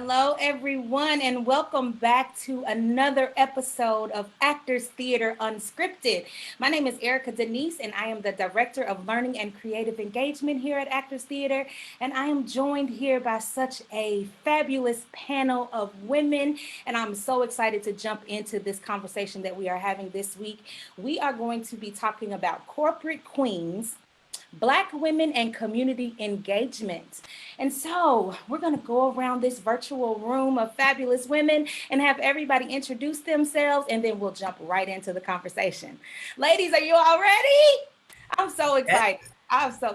Hello, everyone, and welcome back to another episode of Actors Theater Unscripted. My name is Erica Denise, and I am the Director of Learning and Creative Engagement here at Actors Theater. And I am joined here by such a fabulous panel of women, and I'm so excited to jump into this conversation that we are having this week. We are going to be talking about corporate queens, Black women and community engagement. And so we're going to go around this virtual room of fabulous women and have everybody introduce themselves, and then we'll jump right into the conversation. Ladies, are you all ready? I'm so excited.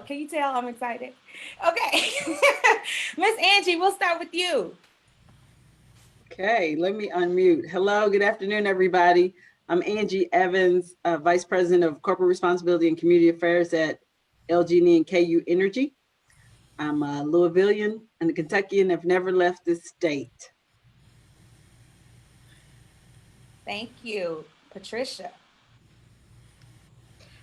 Can you tell I'm excited? Okay. Miss Angie, we'll start with you. Okay, let me unmute. Hello, good afternoon, everybody. I'm Angie Evans, Vice President of Corporate Responsibility and Community Affairs at LG&E and KU Energy. I'm a Louisvillian and a Kentuckian. Have never left this state. Thank you. Patricia.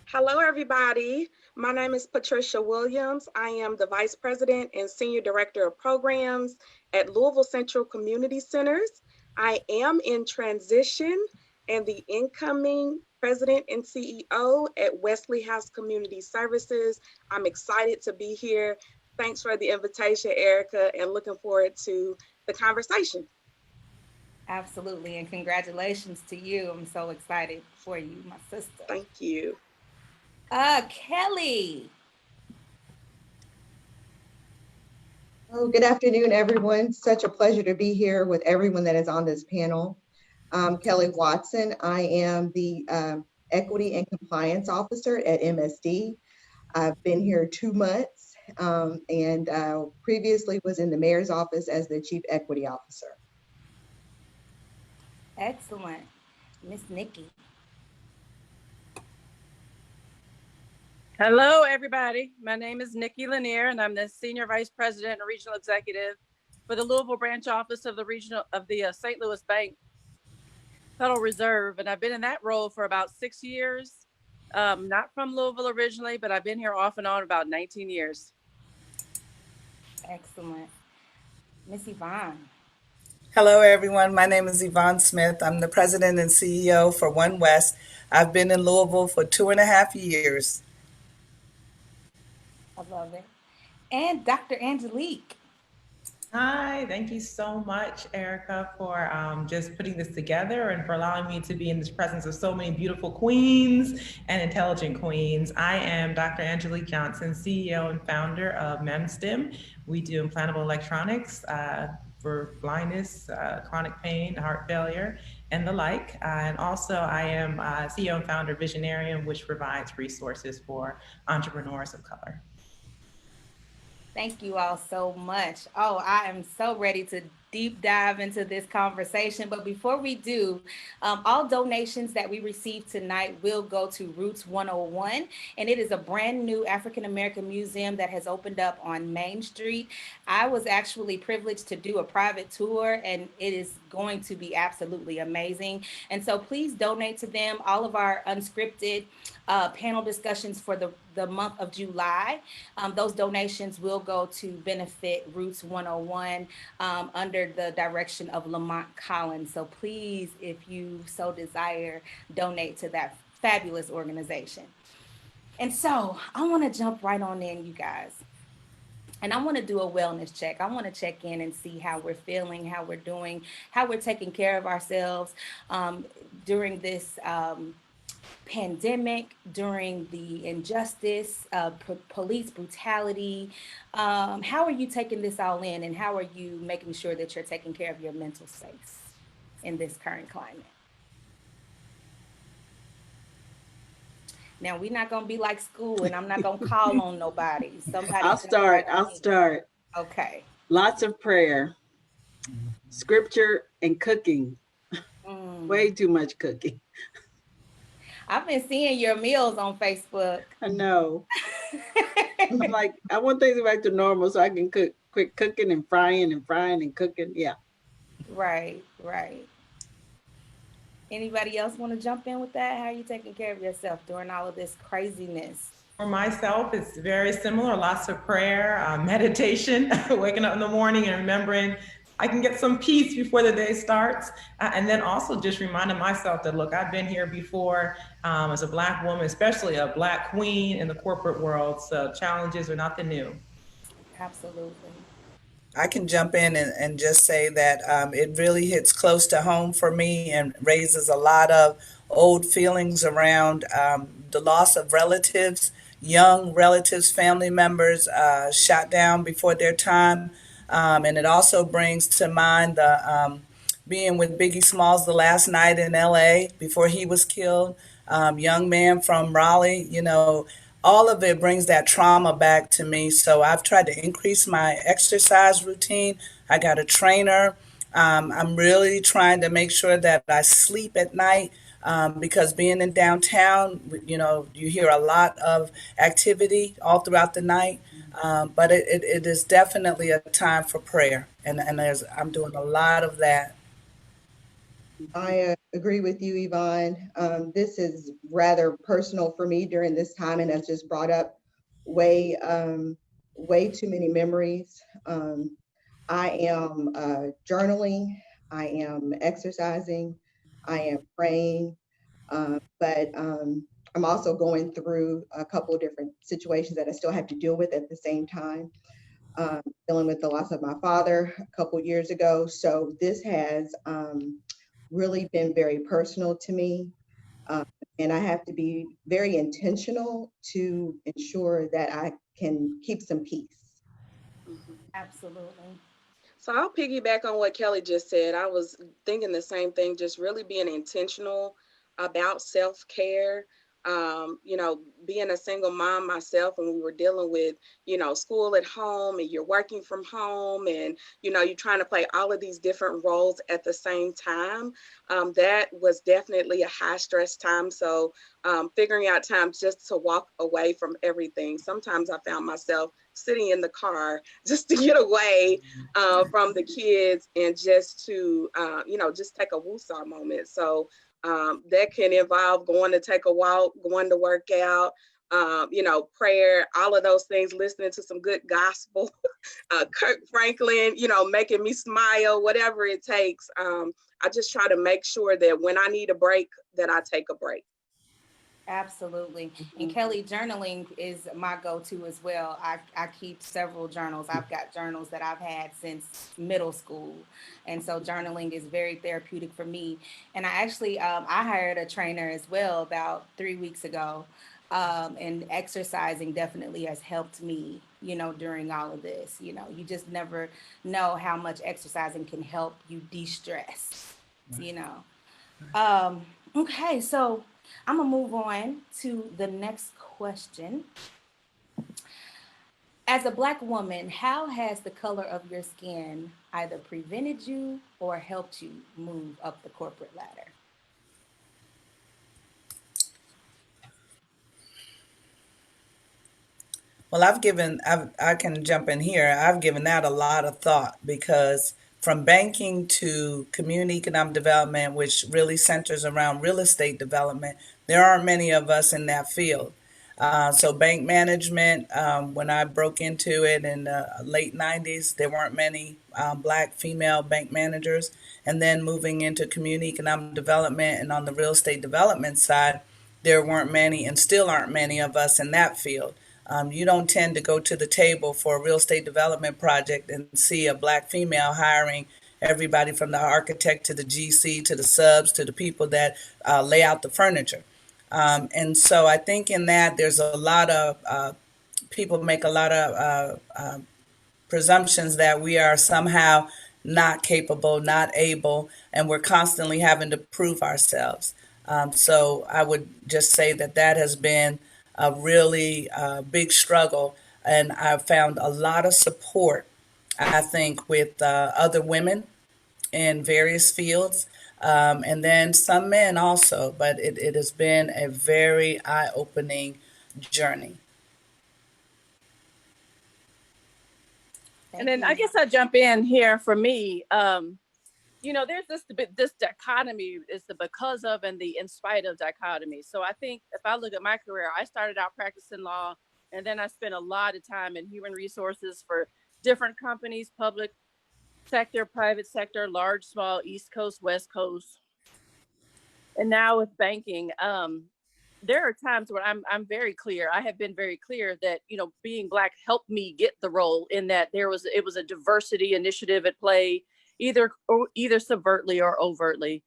Hello, everybody. My name is Patricia Williams. I am the Vice President and Senior Director of Programs at Louisville Central Community Centers. I am in transition and the incoming President and CEO at Wesley House Community Services. I'm excited to be here. Thanks for the invitation, Erica, and looking forward to the conversation. Absolutely, and congratulations to you. I'm so excited for you, my sister. Thank you. Kellie. Oh, good afternoon, everyone. Such a pleasure to be here with everyone that is on this panel. Kellie Watson. I am the Equity and Compliance Officer at MSD. I've been here 2 months and previously was in the Mayor's office as the Chief Equity Officer. Excellent. Miss Nikki. Hello, everybody. My name is Nikki Lanier, and I'm the Senior Vice President and Regional Executive for the Louisville Branch Office of the St. Louis Bank Federal Reserve. And I've been in that role for about 6 years. Not from Louisville originally, but I've been here off and on about 19 years. Excellent. Miss Yvonne. Hello, everyone. My name is Yvonne Smith. I'm the President and CEO for One West. I've been in Louisville for 2.5 years. I love it. And Dr. Angelique. Hi, thank you so much, Erica, for just putting this together and for allowing me to be in this presence of so many beautiful queens and intelligent queens. I am Dr. Angelique Johnson, CEO and founder of MemStim. We do implantable electronics for blindness, chronic pain, heart failure, and the like. And also I am CEO and founder of Visionarium, which provides resources for entrepreneurs of color. Thank you all so much. Oh, I am so ready to deep dive into this conversation. But before we do, all donations that we receive tonight will go to Roots 101. And it is a brand new African-American museum that has opened up on Main Street. I was actually privileged to do a private tour, and it is going to be absolutely amazing. And so please donate to them. All of our unscripted panel discussions for the month of July, those donations will go to benefit Roots 101 under the direction of Lamont Collins. So please, if you so desire, donate to that fabulous organization. And so I want to jump right on in, you guys. And I want to do a wellness check. I want to check in and see how we're feeling, how we're doing, how we're taking care of ourselves during this pandemic, during the injustice, police brutality. How are you taking this all in, and how are you making sure that you're taking care of your mental space in this current climate? Now, we're not going to be like school, and I'm not going to call on nobody. I'll start. Okay. Lots of prayer, scripture, and cooking. Way too much cooking. I've been seeing your meals on Facebook. I know. I'm like, I want things back to normal so I can quit cooking and frying and cooking. Yeah. Right. Anybody else want to jump in with that? How are you taking care of yourself during all of this craziness? For myself, it's very similar. Lots of prayer, meditation, waking up in the morning and remembering I can get some peace before the day starts. And then also just reminding myself that, look, I've been here before as a Black woman, especially a Black queen in the corporate world. So challenges are nothing new. Absolutely. I can jump in and just say that it really hits close to home for me and raises a lot of old feelings around the loss of relatives, young relatives, family members shot down before their time. And it also brings to mind the being with Biggie Smalls the last night in LA before he was killed. Young man from Raleigh, you know, all of it brings that trauma back to me. So I've tried to increase my exercise routine. I got a trainer. I'm really trying to make sure that I sleep at night because being in downtown, you know, you hear a lot of activity all throughout the night. But it is definitely a time for prayer. And I'm doing a lot of that. I agree with you, Yvonne. This is rather personal for me during this time, and has just brought up way, way too many memories. I am journaling, I am exercising, I am praying, but I'm also going through a couple of different situations that I still have to deal with at the same time. Dealing with the loss of my father a couple years ago. So this has really been very personal to me. Uh, and I have to be very intentional to ensure that I can keep some peace. Absolutely. So I'll piggyback on what Kellie just said. I was thinking the same thing, just really being intentional about self-care. You know, being a single mom myself, when we were dealing with, you know, school at home and you're working from home and, you know, you're trying to play all of these different roles at the same time. That was definitely a high stress time. So figuring out times just to walk away from everything. Sometimes I found myself sitting in the car just to get away from the kids and just to, you know, just take a woosah moment. So that can involve going to take a walk, going to work out, you know, prayer, all of those things, listening to some good gospel, Kirk Franklin, you know, making me smile, whatever it takes. I just try to make sure that when I need a break, that I take a break. Absolutely. And Kellie, journaling is my go-to as well. I keep several journals. I've got journals that I've had since middle school. And so journaling is very therapeutic for me. And I actually, I hired a trainer as well about 3 weeks ago. And exercising definitely has helped me, you know, during all of this. You know, you just never know how much exercising can help you de-stress, you know. Okay, so I'm gonna move on to the next question. As a Black woman, how has the color of your skin either prevented you or helped you move up the corporate ladder? Well, I can jump in here. I've given that a lot of thought because from banking to community economic development, which really centers around real estate development, there aren't many of us in that field. So bank management, when I broke into it in the late 90s, there weren't many Black female bank managers. And then moving into community economic development and on the real estate development side, there weren't many and still aren't many of us in that field. You don't tend to go to the table for a real estate development project and see a Black female hiring everybody from the architect to the GC to the subs to the people that lay out the furniture. And so I think in that there's a lot of people make a lot of presumptions that we are somehow not capable, not able, and we're constantly having to prove ourselves. So I would just say that that has been a really big struggle, and I've found a lot of support, I think, with other women in various fields, and then some men also, but it has been a very eye-opening journey. And Thank then I you. guess I jump in here for me. You know, there's this dichotomy is the because of and the in spite of dichotomy. So I think if I look at my career, I started out practicing law, and then I spent a lot of time in human resources for different companies, public sector, private sector, large, small, East Coast, West Coast. And now with banking, there are times where I'm very clear. I have been very clear that, you know, being Black helped me get the role, in that it was a diversity initiative at play, either subvertly or overtly.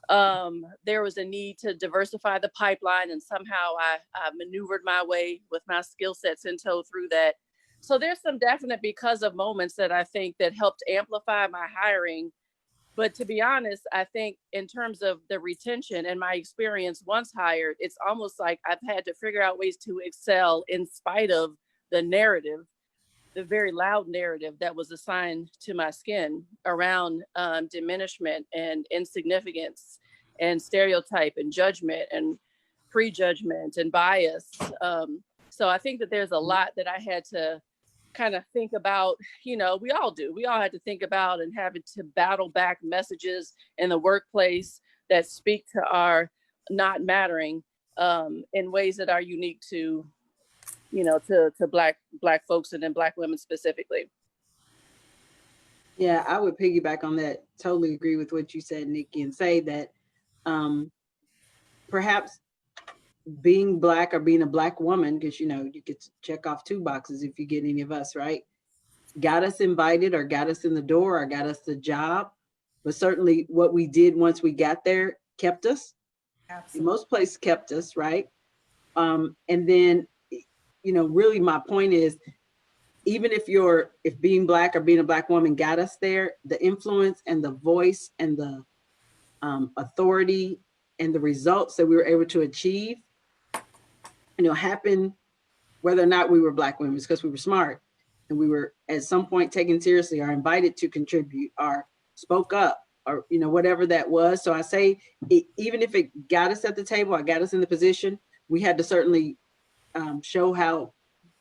There was a need to diversify the pipeline, and somehow I maneuvered my way with my skill sets in tow through that. So there's some definite because of moments that I think that helped amplify my hiring. But to be honest, I think in terms of the retention and my experience once hired, it's almost like I've had to figure out ways to excel in spite of the narrative, the very loud narrative that was assigned to my skin around diminishment and insignificance and stereotype and judgment and prejudgment and bias. So I think that there's a lot that I had to kind of think about. You know, we all had to think about, and having to battle back messages in the workplace that speak to our not mattering in ways that are unique to, you know, to black folks, and then Black women specifically. Yeah, I would piggyback on that. Totally agree with what you said, Nikki, and say that perhaps being Black or being a Black woman, because, you know, you get to check off 2 boxes if you get any of us, right? Got us invited, or got us in the door, or got us the job. But certainly what we did once we got there kept us. Absolutely. Most places kept us, right? And then, you know, really my point is, even if being Black or being a Black woman got us there, the influence and the voice and the authority and the results that we were able to achieve, you know, happen whether or not we were Black women, because we were smart and we were at some point taken seriously, or invited to contribute, or spoke up, or, you know, whatever that was. So I say, even if it got us at the table, or got us in the position, we had to certainly show how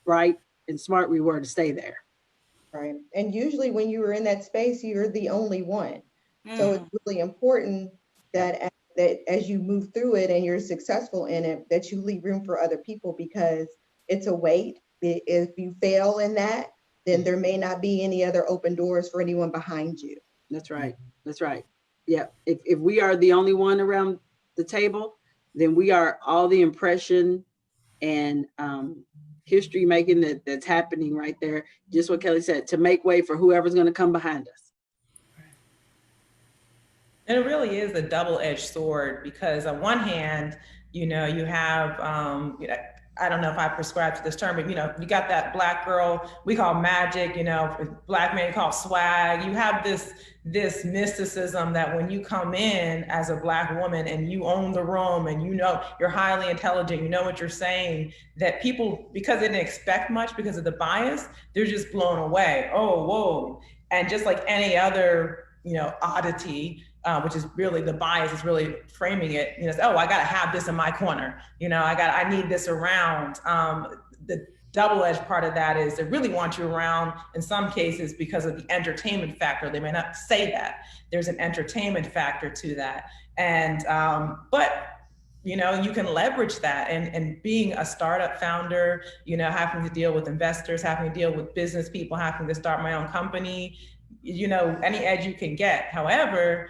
bright and smart we were to stay there. Right. And usually when you were in that space, you're the only one. So it's really important that as you move through it and you're successful in it, that you leave room for other people, because it's a weight. If you fail in that, then there may not be any other open doors for anyone behind you. That's right. That's right. Yeah. If we are the only one around the table, then we are all the impression and history making that's happening right there. Just what Kellie said, to make way for whoever's going to come behind us. And it really is a double-edged sword, because on one hand, you know, you have, I don't know if I prescribe to this term, but, you know, you got that Black girl we call magic, you know, Black man call swag. You have this mysticism that when you come in as a Black woman and you own the room, and, you know, you're highly intelligent, you know what you're saying, that people, because they didn't expect much because of the bias, they're just blown away. Oh, whoa. And just like any other, you know, oddity, which is really the bias is really framing it, you know, oh, I got to have this in my corner. You know, I need this around. The double-edged part of that is they really want you around in some cases because of the entertainment factor. They may not say that. There's an entertainment factor to that. And, but, you know, you can leverage that, and being a startup founder, you know, having to deal with investors, having to deal with business people, having to start my own company, you know, any edge you can get. However,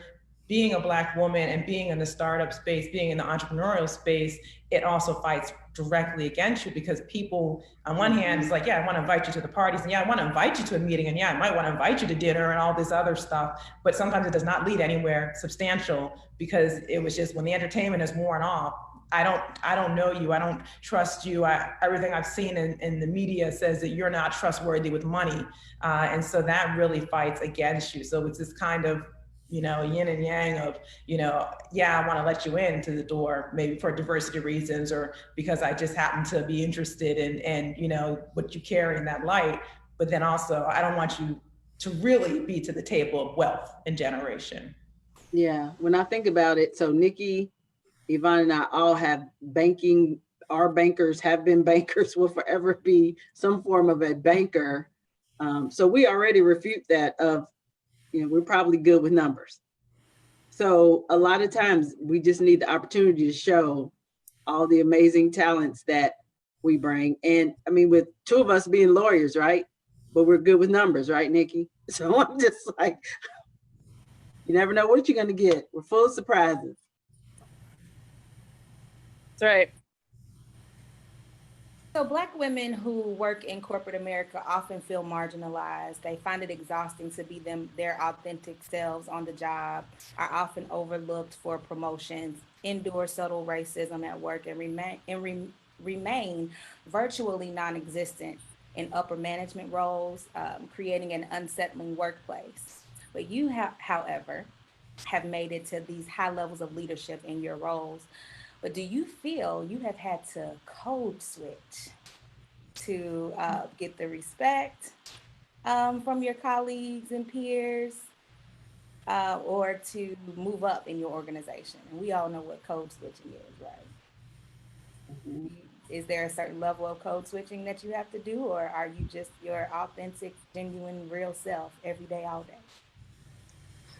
being a Black woman and being in the startup space, being in the entrepreneurial space, it also fights directly against you, because people on one hand is like, yeah, I want to invite you to the parties, and yeah, I want to invite you to a meeting, and yeah, I might want to invite you to dinner and all this other stuff, but sometimes it does not lead anywhere substantial, because it was just, when the entertainment is worn off, I don't know you, I don't trust you, everything I've seen in the media says that you're not trustworthy with money, and so that really fights against you. So it's this kind of, you know, yin and yang of, you know, yeah, I want to let you into the door, maybe for diversity reasons, or because I just happen to be interested in, you know, what you carry in that light. But then also, I don't want you to really be to the table of wealth and generation. Yeah, when I think about it, so Nikki, Yvonne, and I all have banking. Our bankers have been bankers, will forever be some form of a banker. So we already refute that of, you know, we're probably good with numbers. So a lot of times we just need the opportunity to show all the amazing talents that we bring. And I mean, with 2 of us being lawyers, right? but we're good with numbers, right, Nikki? So I'm just like, you never know what you're going to get. We're full of surprises. That's right. So Black women who work in corporate America often feel marginalized. They find it exhausting to be their authentic selves on the job, are often overlooked for promotions, endure subtle racism at work, and remain virtually non-existent in upper management roles, creating an unsettling workplace. But you have, however, have made it to these high levels of leadership in your roles. But do you feel you have had to code switch to get the respect from your colleagues and peers, or to move up in your organization? And we all know what code switching is, right? Is there a certain level of code switching that you have to do, or are you just your authentic, genuine, real self every day, all day?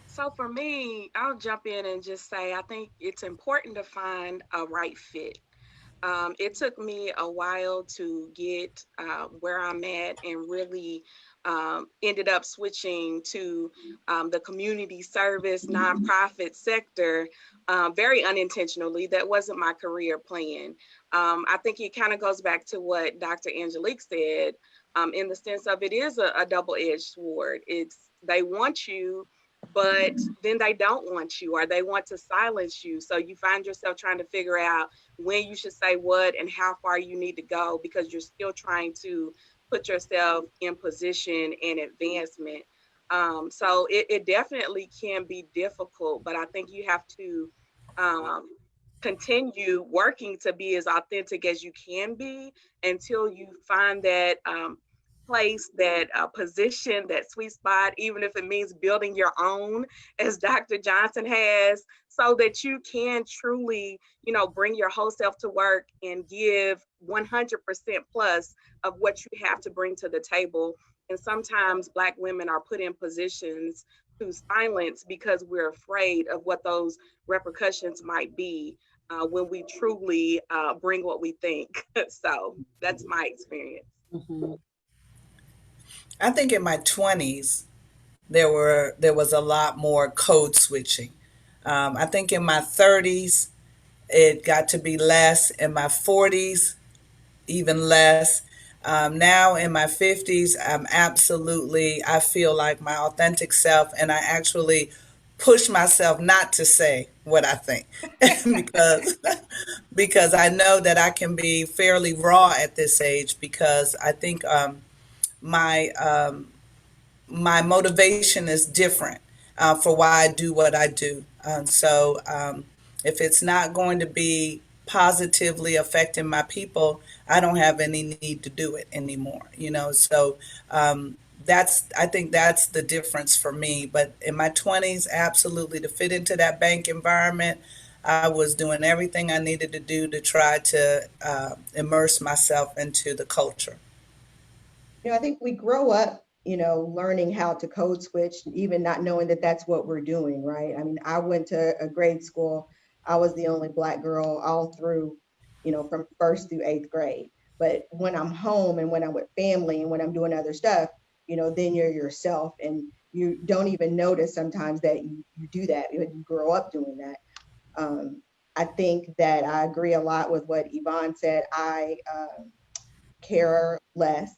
So for me, I'll jump in and just say I think it's important to find a right fit. It took me a while to get where I'm at, and really ended up switching to the community service nonprofit sector very unintentionally. That wasn't my career plan. I think it kind of goes back to what Dr. Angelique said, in the sense of it is a double-edged sword. They want you, but then they don't want you, or they want to silence you. So you find yourself trying to figure out when you should say what and how far you need to go, because you're still trying to put yourself in position and advancement. So it definitely can be difficult, but I think you have to continue working to be as authentic as you can be until you find that place, that position, that sweet spot, even if it means building your own, as Dr. Johnson has, so that you can truly, bring your whole self to work and give 100% plus of what you have to bring to the table. And sometimes Black women are put in positions to silence because we're afraid of what those repercussions might be when we truly bring what we think. So that's my experience. Mhm. I think in my 20s, there was a lot more code switching. I think in my 30s, it got to be less. In my 40s, even less. Now in my 50s, I feel like my authentic self, and I actually push myself not to say what I think because because I know that I can be fairly raw at this age, because I think my my motivation is different for why I do what I do. If it's not going to be positively affecting my people, I don't have any need to do it anymore. I think that's the difference for me. But in my 20s, absolutely, to fit into that bank environment, I was doing everything I needed to do to try to immerse myself into the culture. I think we grow up, learning how to code switch, even not knowing that that's what we're doing, right? I mean, I went to a grade school. I was the only Black girl all through, from first through eighth grade. But when I'm home and when I'm with family and when I'm doing other stuff, then you're yourself, and you don't even notice sometimes that you do that. You grow up doing that. I think that I agree a lot with what Yvonne said. I care less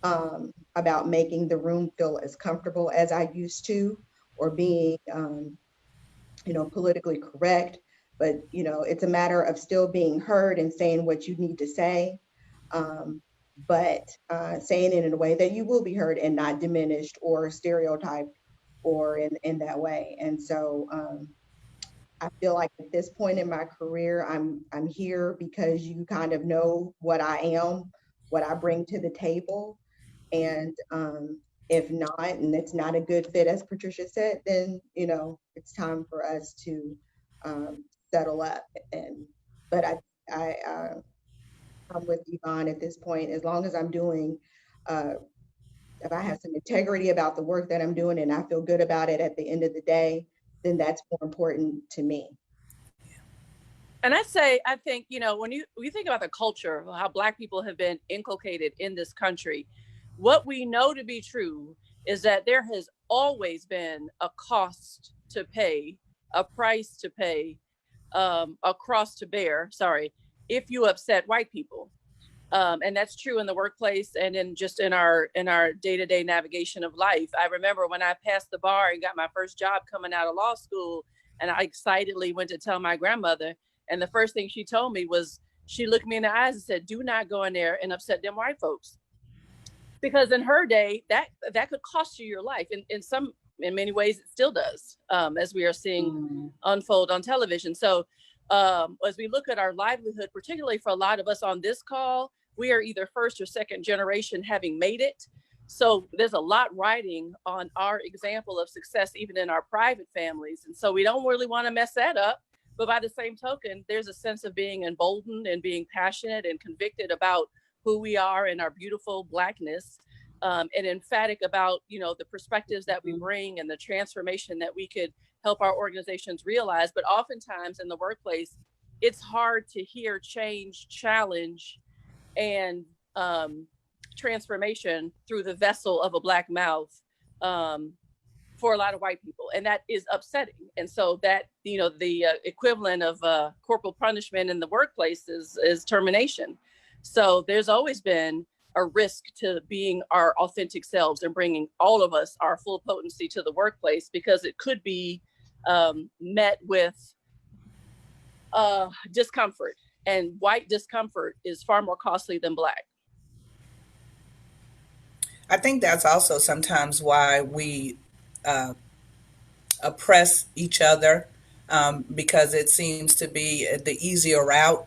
about making the room feel as comfortable as I used to, or being, politically correct. But, it's a matter of still being heard and saying what you need to say, but saying it in a way that you will be heard and not diminished or stereotyped or in that way. And so I feel like at this point in my career, I'm here because you kind of know what I am, what I bring to the table. And if not, and it's not a good fit, as Patricia said, then it's time for us to settle up. But I'm with Yvonne at this point. As long as I'm doing, if I have some integrity about the work that I'm doing and I feel good about it at the end of the day, then that's more important to me. And I think, when you think about the culture, how Black people have been inculcated in this country, What we know to be true is that there has always been a cost to pay, a price to pay, a cross to bear, sorry, if you upset white people. And that's true in the workplace and in just in our day-to-day navigation of life. I remember when I passed the bar and got my first job coming out of law school, and I excitedly went to tell my grandmother, and the first thing she told me was, she looked me in the eyes and said, do not go in there and upset them white folks. Because in her day, that could cost you your life. In many ways, it still does, as we are seeing unfold on television. So as we look at our livelihood, particularly for a lot of us on this call, we are either first or second generation having made it. So there's a lot riding on our example of success, even in our private families. And so we don't really want to mess that up. But by the same token, there's a sense of being emboldened and being passionate and convicted about who we are and our beautiful Blackness, and emphatic about, the perspectives that we bring and the transformation that we could help our organizations realize. But oftentimes in the workplace, it's hard to hear change, challenge, and transformation through the vessel of a Black mouth for a lot of white people. And that is upsetting. And so that, the equivalent of corporal punishment in the workplace is termination. So there's always been a risk to being our authentic selves and bringing all of us our full potency to the workplace, because it could be met with discomfort, and white discomfort is far more costly than Black. I think that's also sometimes why we oppress each other, because it seems to be the easier route.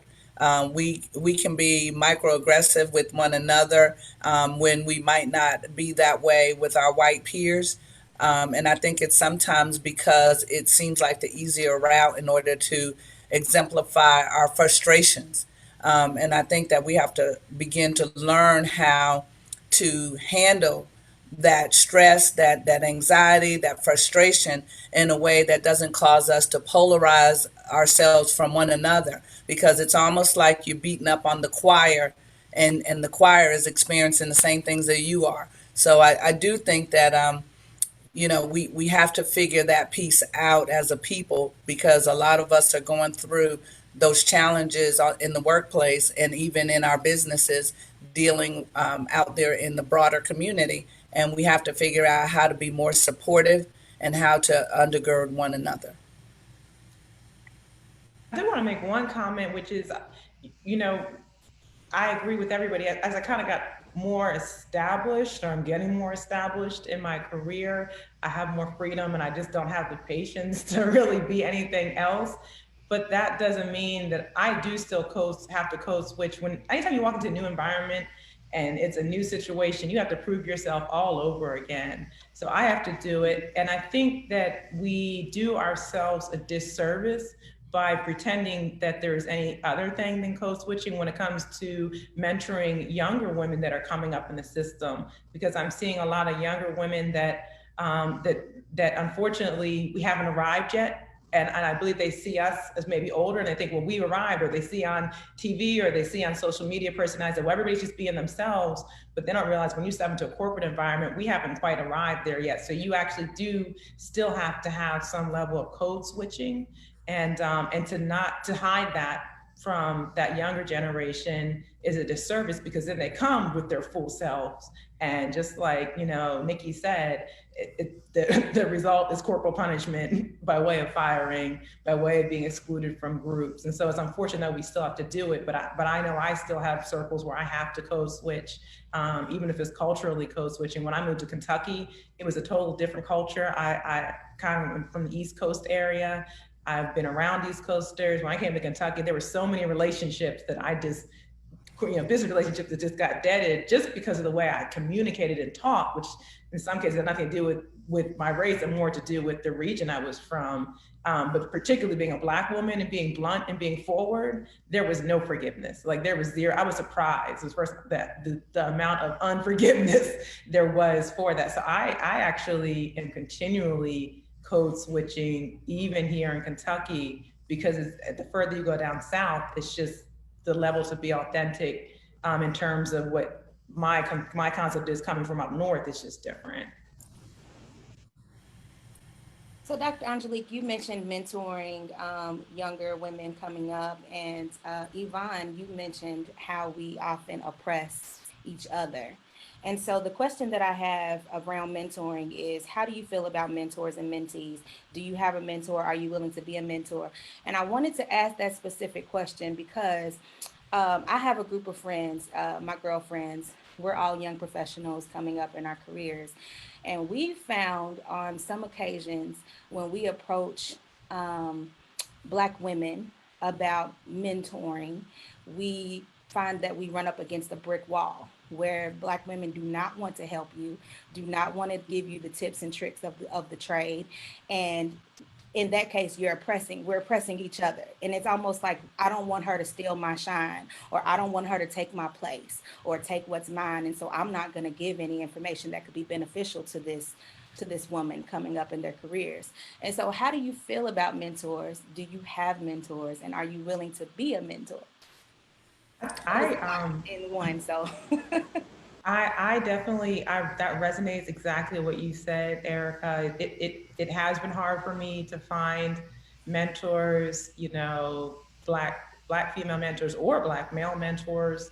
We can be microaggressive with one another when we might not be that way with our white peers. And I think it's sometimes because it seems like the easier route in order to exemplify our frustrations. And I think that we have to begin to learn how to handle that stress, that anxiety, that frustration in a way that doesn't cause us to polarize ourselves from one another, because it's almost like you're beating up on the choir, and the choir is experiencing the same things that you are. So I do think that we have to figure that piece out as a people, because a lot of us are going through those challenges in the workplace and even in our businesses, dealing out there in the broader community. And we have to figure out how to be more supportive and how to undergird one another. I do want to make one comment, which is, I agree with everybody. As I kind of got more established, or I'm getting more established in my career, I have more freedom, and I just don't have the patience to really be anything else. But that doesn't mean that I do still have to code switch. Anytime you walk into a new environment and it's a new situation, you have to prove yourself all over again. So I have to do it. And I think that we do ourselves a disservice by pretending that there's any other thing than code switching when it comes to mentoring younger women that are coming up in the system. Because I'm seeing a lot of younger women that unfortunately we haven't arrived yet. And I believe they see us as maybe older, and they think, well, we arrived, or they see on TV or they see on social media personalized that, well, everybody's just being themselves. But they don't realize when you step into a corporate environment, we haven't quite arrived there yet. So you actually do still have to have some level of code switching, and to hide that from that younger generation is a disservice, because then they come with their full selves. And just like, Nikki said, the result is corporal punishment by way of firing, by way of being excluded from groups. And so it's unfortunate that we still have to do it, but I know I still have circles where I have to code switch, even if it's culturally code switching. When I moved to Kentucky, it was a total different culture. I kind of went from the East Coast area. I've been around East Coasters. When I came to Kentucky, there were so many relationships that I just, business relationships that just got deaded just because of the way I communicated and talked, which in some cases had nothing to do with my race and more to do with the region I was from. But particularly being a Black woman and being blunt and being forward, there was no forgiveness. Like there was zero. I was surprised. It was first that the amount of unforgiveness there was for that. So I actually am continually code switching even here in Kentucky, because the further you go down south, it's just the level to be authentic in terms of what my concept is coming from up north, it's just different. So, Dr. Angelique, you mentioned mentoring younger women coming up, and Yvonne, you mentioned how we often oppress each other. And so, the question that I have around mentoring is, how do you feel about mentors and mentees? Do you have a mentor? Are you willing to be a mentor? And I wanted to ask that specific question because I have a group of friends, my girlfriends. We're all young professionals coming up in our careers. And we found on some occasions when we approach Black women about mentoring, we find that we run up against a brick wall where Black women do not want to help you, do not want to give you the tips and tricks of the trade. And in that case, we're oppressing each other. And it's almost like, I don't want her to steal my shine, or I don't want her to take my place or take what's mine. And so I'm not going to give any information that could be beneficial to this woman coming up in their careers. And so how do you feel about mentors? Do you have mentors, and are you willing to be a mentor? In one, so I definitely, that resonates exactly what you said, Erica. It has been hard for me to find mentors, you know, black female mentors or Black male mentors.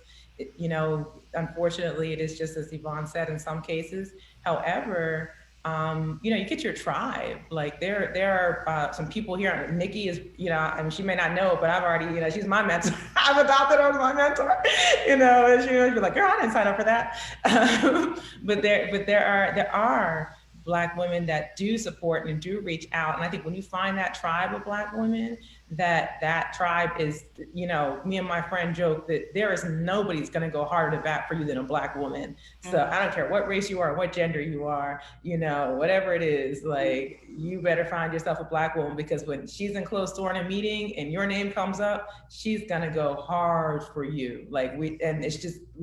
You know, unfortunately, it is just as Yvonne said in some cases. However, you know, you get your tribe. Like there are some people here. Nikki is, you know, I mean, she may not know, but I've already, you know, she's my mentor. I've adopted her as my mentor. You know, and she would be like, "Girl, I didn't sign up for that." But there are Black women that do support and do reach out. And I think when you find that tribe of Black women, that tribe is, you know, me and my friend joke that there is nobody's going to go harder to bat for you than a Black woman. So I don't care what race you are, what gender you are, you know, whatever it is, like, you better find yourself a Black woman, because when she's in closed door in a meeting and your name comes up, she's going to go hard for you. Like we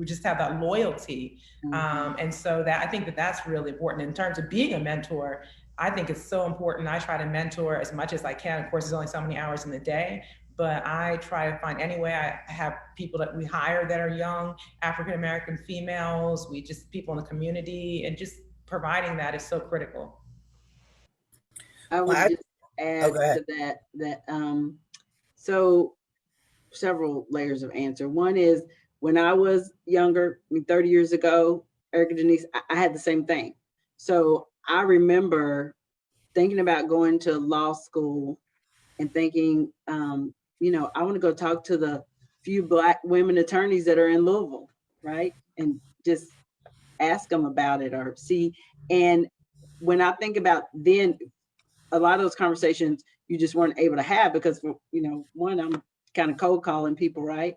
just have that loyalty. And so that, I think that's really important in terms of being a mentor. I think it's so important. I try to mentor as much as I can. Of course, there's only so many hours in the day, but I try to find any way. I have people that we hire that are young, African-American females, people in the community, and just providing that is so critical. I would just add to that, so several layers of answer. One is, when I was younger, I mean, 30 years ago, Erica Denise, I had the same thing. So I remember thinking about going to law school and thinking, you know, I want to go talk to the few Black women attorneys that are in Louisville, right? And just ask them about it or see. And when I think about then, a lot of those conversations you just weren't able to have because, you know, one, I'm kind of cold calling people, right?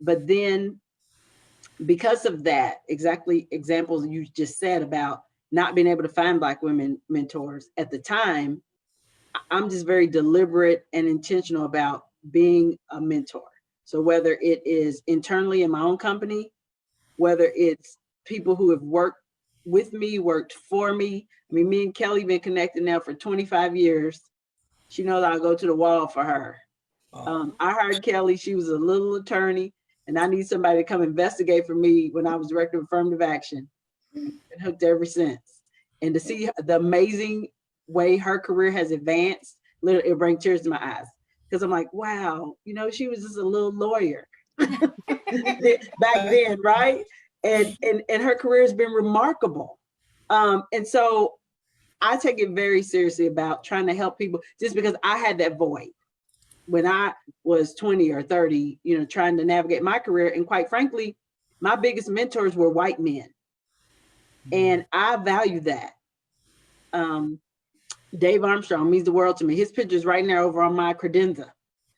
But then because of that, examples you just said about not being able to find Black women mentors at the time, I'm just very deliberate and intentional about being a mentor. So whether it is internally in my own company, whether it's people who have worked with me, worked for me. I mean, me and Kellie been connected now for 25 years. She knows I'll go to the wall for her. I hired Kellie, she was a little attorney, and I need somebody to come investigate for me when I was director of affirmative action. Been hooked ever since. And to see the amazing way her career has advanced, literally it brings tears to my eyes. Because I'm like, wow, you know, she was just a little lawyer back then, right? And her career has been remarkable. And so I take it very seriously about trying to help people, just because I had that void when I was 20 or 30, you know, trying to navigate my career. And quite frankly, my biggest mentors were white men. And I value that. Dave Armstrong means the world to me. His picture's right now over on my credenza.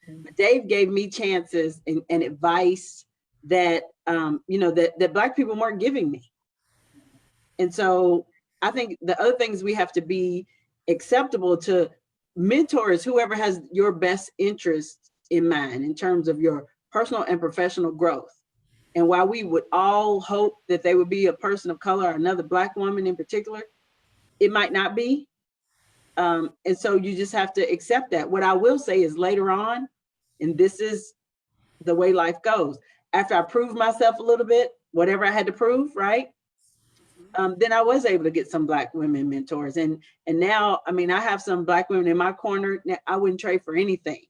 But Dave gave me chances and advice that, you know, that Black people weren't giving me. And so I think the other things we have to be acceptable to mentors, whoever has your best interest in mind in terms of your personal and professional growth. And while we would all hope that they would be a person of color or another Black woman in particular, it might not be. And so you just have to accept that. What I will say is later on, and this is the way life goes, after I prove myself a little bit, whatever I had to prove, right? Then I was able to get some Black women mentors. And now, I mean, I have some Black women in my corner. I wouldn't trade for anything.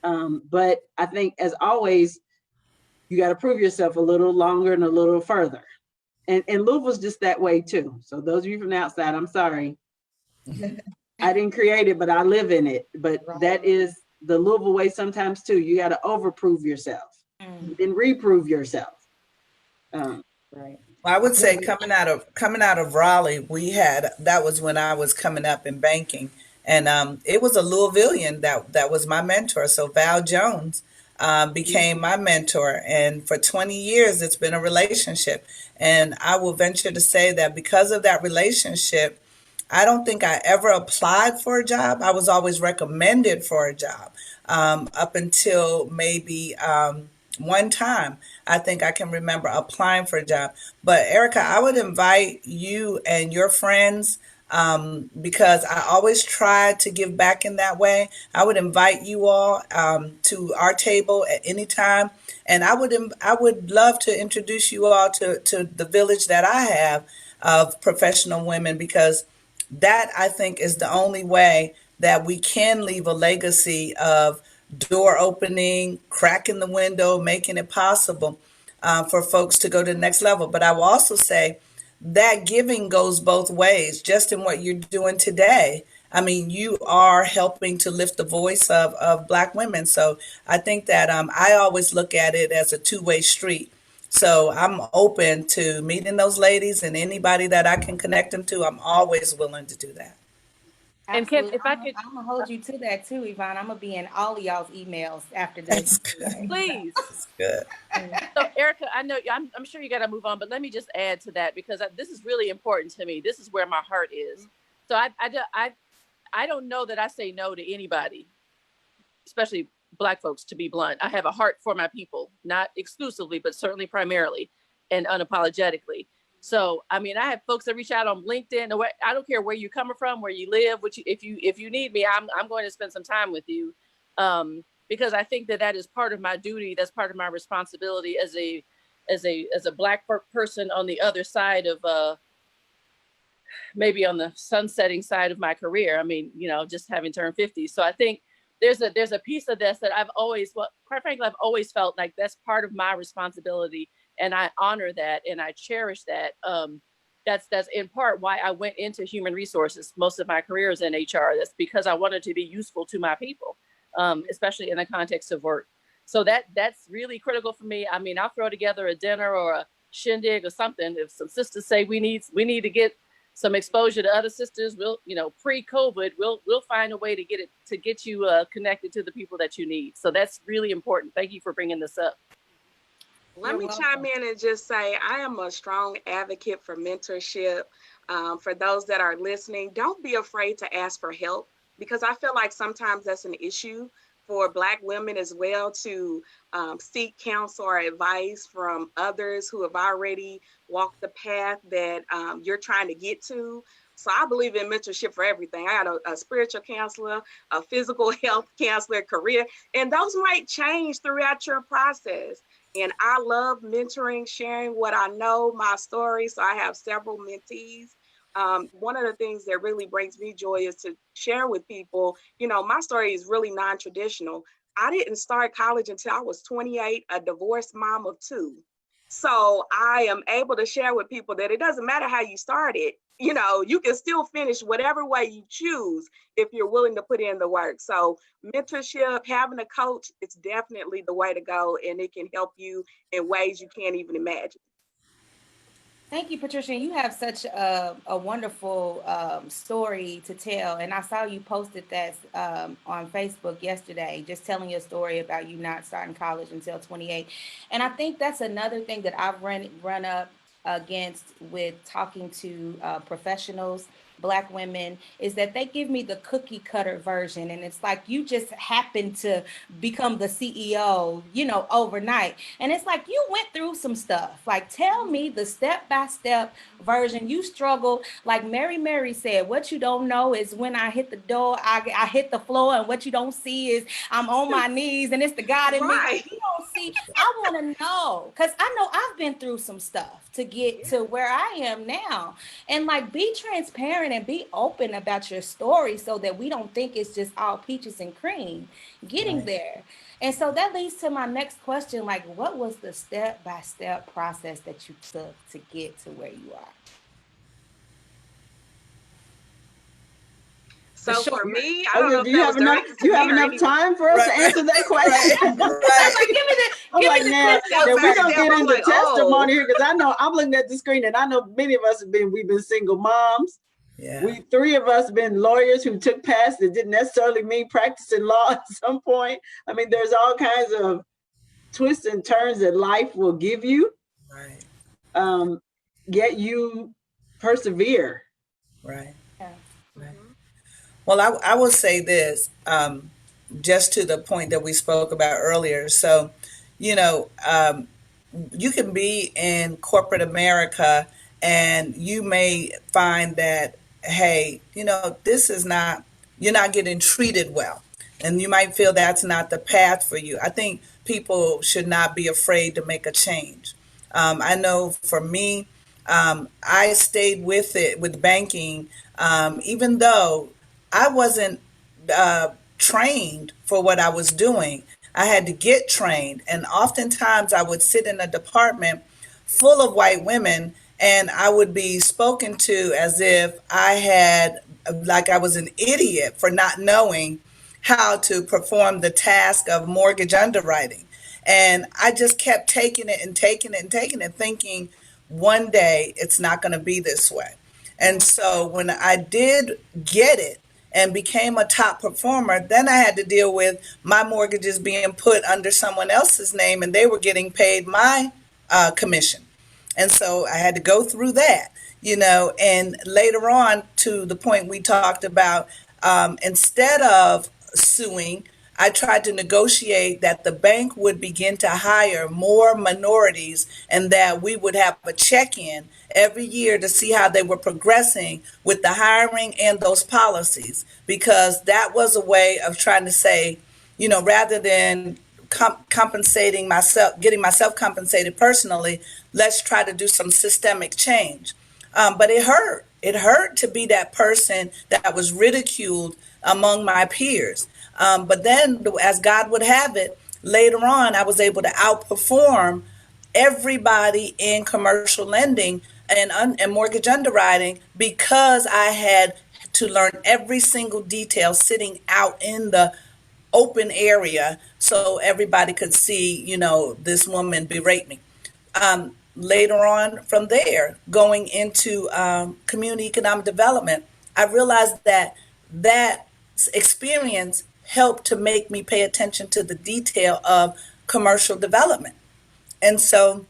But I think, as always, you got to prove yourself a little longer and a little further. And Louisville's just that way too. So those of you from the outside, I'm sorry. I didn't create it, but I live in it. But that is the Louisville way sometimes too. You got to overprove yourself and reprove yourself. Right. Well, I would say coming out of Raleigh, that was when I was coming up in banking, and it was a Louisvillian that was my mentor. So Val Jones became my mentor, and for 20 years it's been a relationship. And I will venture to say that because of that relationship, I don't think I ever applied for a job. I was always recommended for a job up until maybe one time. I think I can remember applying for a job. But Erica, I would invite you and your friends, because I always try to give back in that way. I would invite you all to our table at any time. And I would love to introduce you all to the village that I have of professional women, because that, I think, is the only way that we can leave a legacy of door opening, cracking the window, making it possible for folks to go to the next level. But I will also say that giving goes both ways, just in what you're doing today. I mean, you are helping to lift the voice of Black women. So I think that I always look at it as a two-way street. So I'm open to meeting those ladies, and anybody that I can connect them to, I'm always willing to do that. And Kim, if I could, I'm gonna hold you to that too, Yvonne. I'm gonna be in all of y'all's emails after this. Please. That's good. So Erica, I know I'm sure you got to move on, but let me just add to that, because this is really important to me. This is where my heart is. So I don't know that I say no to anybody, especially Black folks, to be blunt. I have a heart for my people, not exclusively, but certainly primarily and unapologetically. So, I mean, I have folks that reach out on LinkedIn. I don't care where you're coming from, where you live, if you need me, I'm going to spend some time with you, because I think that is part of my duty. That's part of my responsibility as a Black person on the other side of maybe on the sunsetting side of my career. I mean, just having turned 50. So I think there's a piece of this that quite frankly, I've always felt like that's part of my responsibility. And I honor that and I cherish that. That's in part why I went into human resources. Most of my career is in HR. That's because I wanted to be useful to my people, especially in the context of work. So that's really critical for me. I mean, I'll throw together a dinner or a shindig or something. If some sisters say we need to get some exposure to other sisters, we'll, pre-COVID, we'll find a way to get you connected to the people that you need. So that's really important. Thank you for bringing this up. Let me chime in and just say, I am a strong advocate for mentorship. For those that are listening, don't be afraid to ask for help, because I feel like sometimes that's an issue for Black women as well, to seek counsel or advice from others who have already walked the path that you're trying to get to. So I believe in mentorship for everything. I got a spiritual counselor, a physical health counselor, career, and those might change throughout your process. And I love mentoring, sharing what I know, my story. So I have several mentees. One of the things that really brings me joy is to share with people, my story is really non-traditional. I didn't start college until I was 28, a divorced mom of 2. So I am able to share with people that it doesn't matter how you started, you can still finish whatever way you choose if you're willing to put in the work. So mentorship, having a coach, it's definitely the way to go, and it can help you in ways you can't even imagine. Thank you, Patricia. You have such a wonderful story to tell. And I saw you posted that on Facebook yesterday, just telling your story about you not starting college until 28. And I think that's another thing that I've run up against with talking to professionals Black women is that they give me the cookie cutter version. And it's like you just happen to become the CEO, overnight. And it's like you went through some stuff. Like, tell me the step by step version. You struggle. Like Mary said, what you don't know is when I hit the door, I hit the floor. And what you don't see is I'm on my knees and it's the God in me. Right. You don't see. I want to know, because I know I've been through some stuff to get to where I am now. And like, be transparent and be open about your story so that we don't think it's just all peaches and cream getting Right. there. And so that leads to my next question. Like, what was the step-by-step process that you took to get to where you are? So Sure. for me, I don't know Do if you that have was enough? directed Do you to have me or enough anyone. time for us to answer that question? Like, give me I'm like, the now quick that we don't step. get I'm into like, oh. testimony here, because I know I'm looking at the screen and I know many of us we've been single moms. Yeah. We three of us been lawyers who took paths that didn't necessarily mean practicing law at some point. I mean, there's all kinds of twists and turns that life will give you. Right. Yet you persevere. Right. Yeah. Right. Well, I will say this, just to the point that we spoke about earlier. So, you know, you can be in corporate America and you may find that, hey, this is not, you're not getting treated well. And you might feel that's not the path for you. I think people should not be afraid to make a change. I know for me, I stayed with it with banking, even though I wasn't trained for what I was doing. I had to get trained. And oftentimes I would sit in a department full of white women and I would be spoken to as if like I was an idiot for not knowing how to perform the task of mortgage underwriting. And I just kept taking it and taking it and taking it, thinking one day it's not going to be this way. And so when I did get it and became a top performer, then I had to deal with my mortgages being put under someone else's name and they were getting paid my commission. And so I had to go through that, and later on, to the point we talked about, instead of suing, I tried to negotiate that the bank would begin to hire more minorities and that we would have a check-in every year to see how they were progressing with the hiring and those policies, because that was a way of trying to say, rather than compensating myself, getting myself compensated personally, let's try to do some systemic change. But it hurt. It hurt to be that person that was ridiculed among my peers. But then, as God would have it, later on, I was able to outperform everybody in commercial lending and mortgage underwriting because I had to learn every single detail sitting out in the open area so everybody could see, this woman berate me. Later on from there, going into community economic development, I realized that experience helped to make me pay attention to the detail of commercial development. And so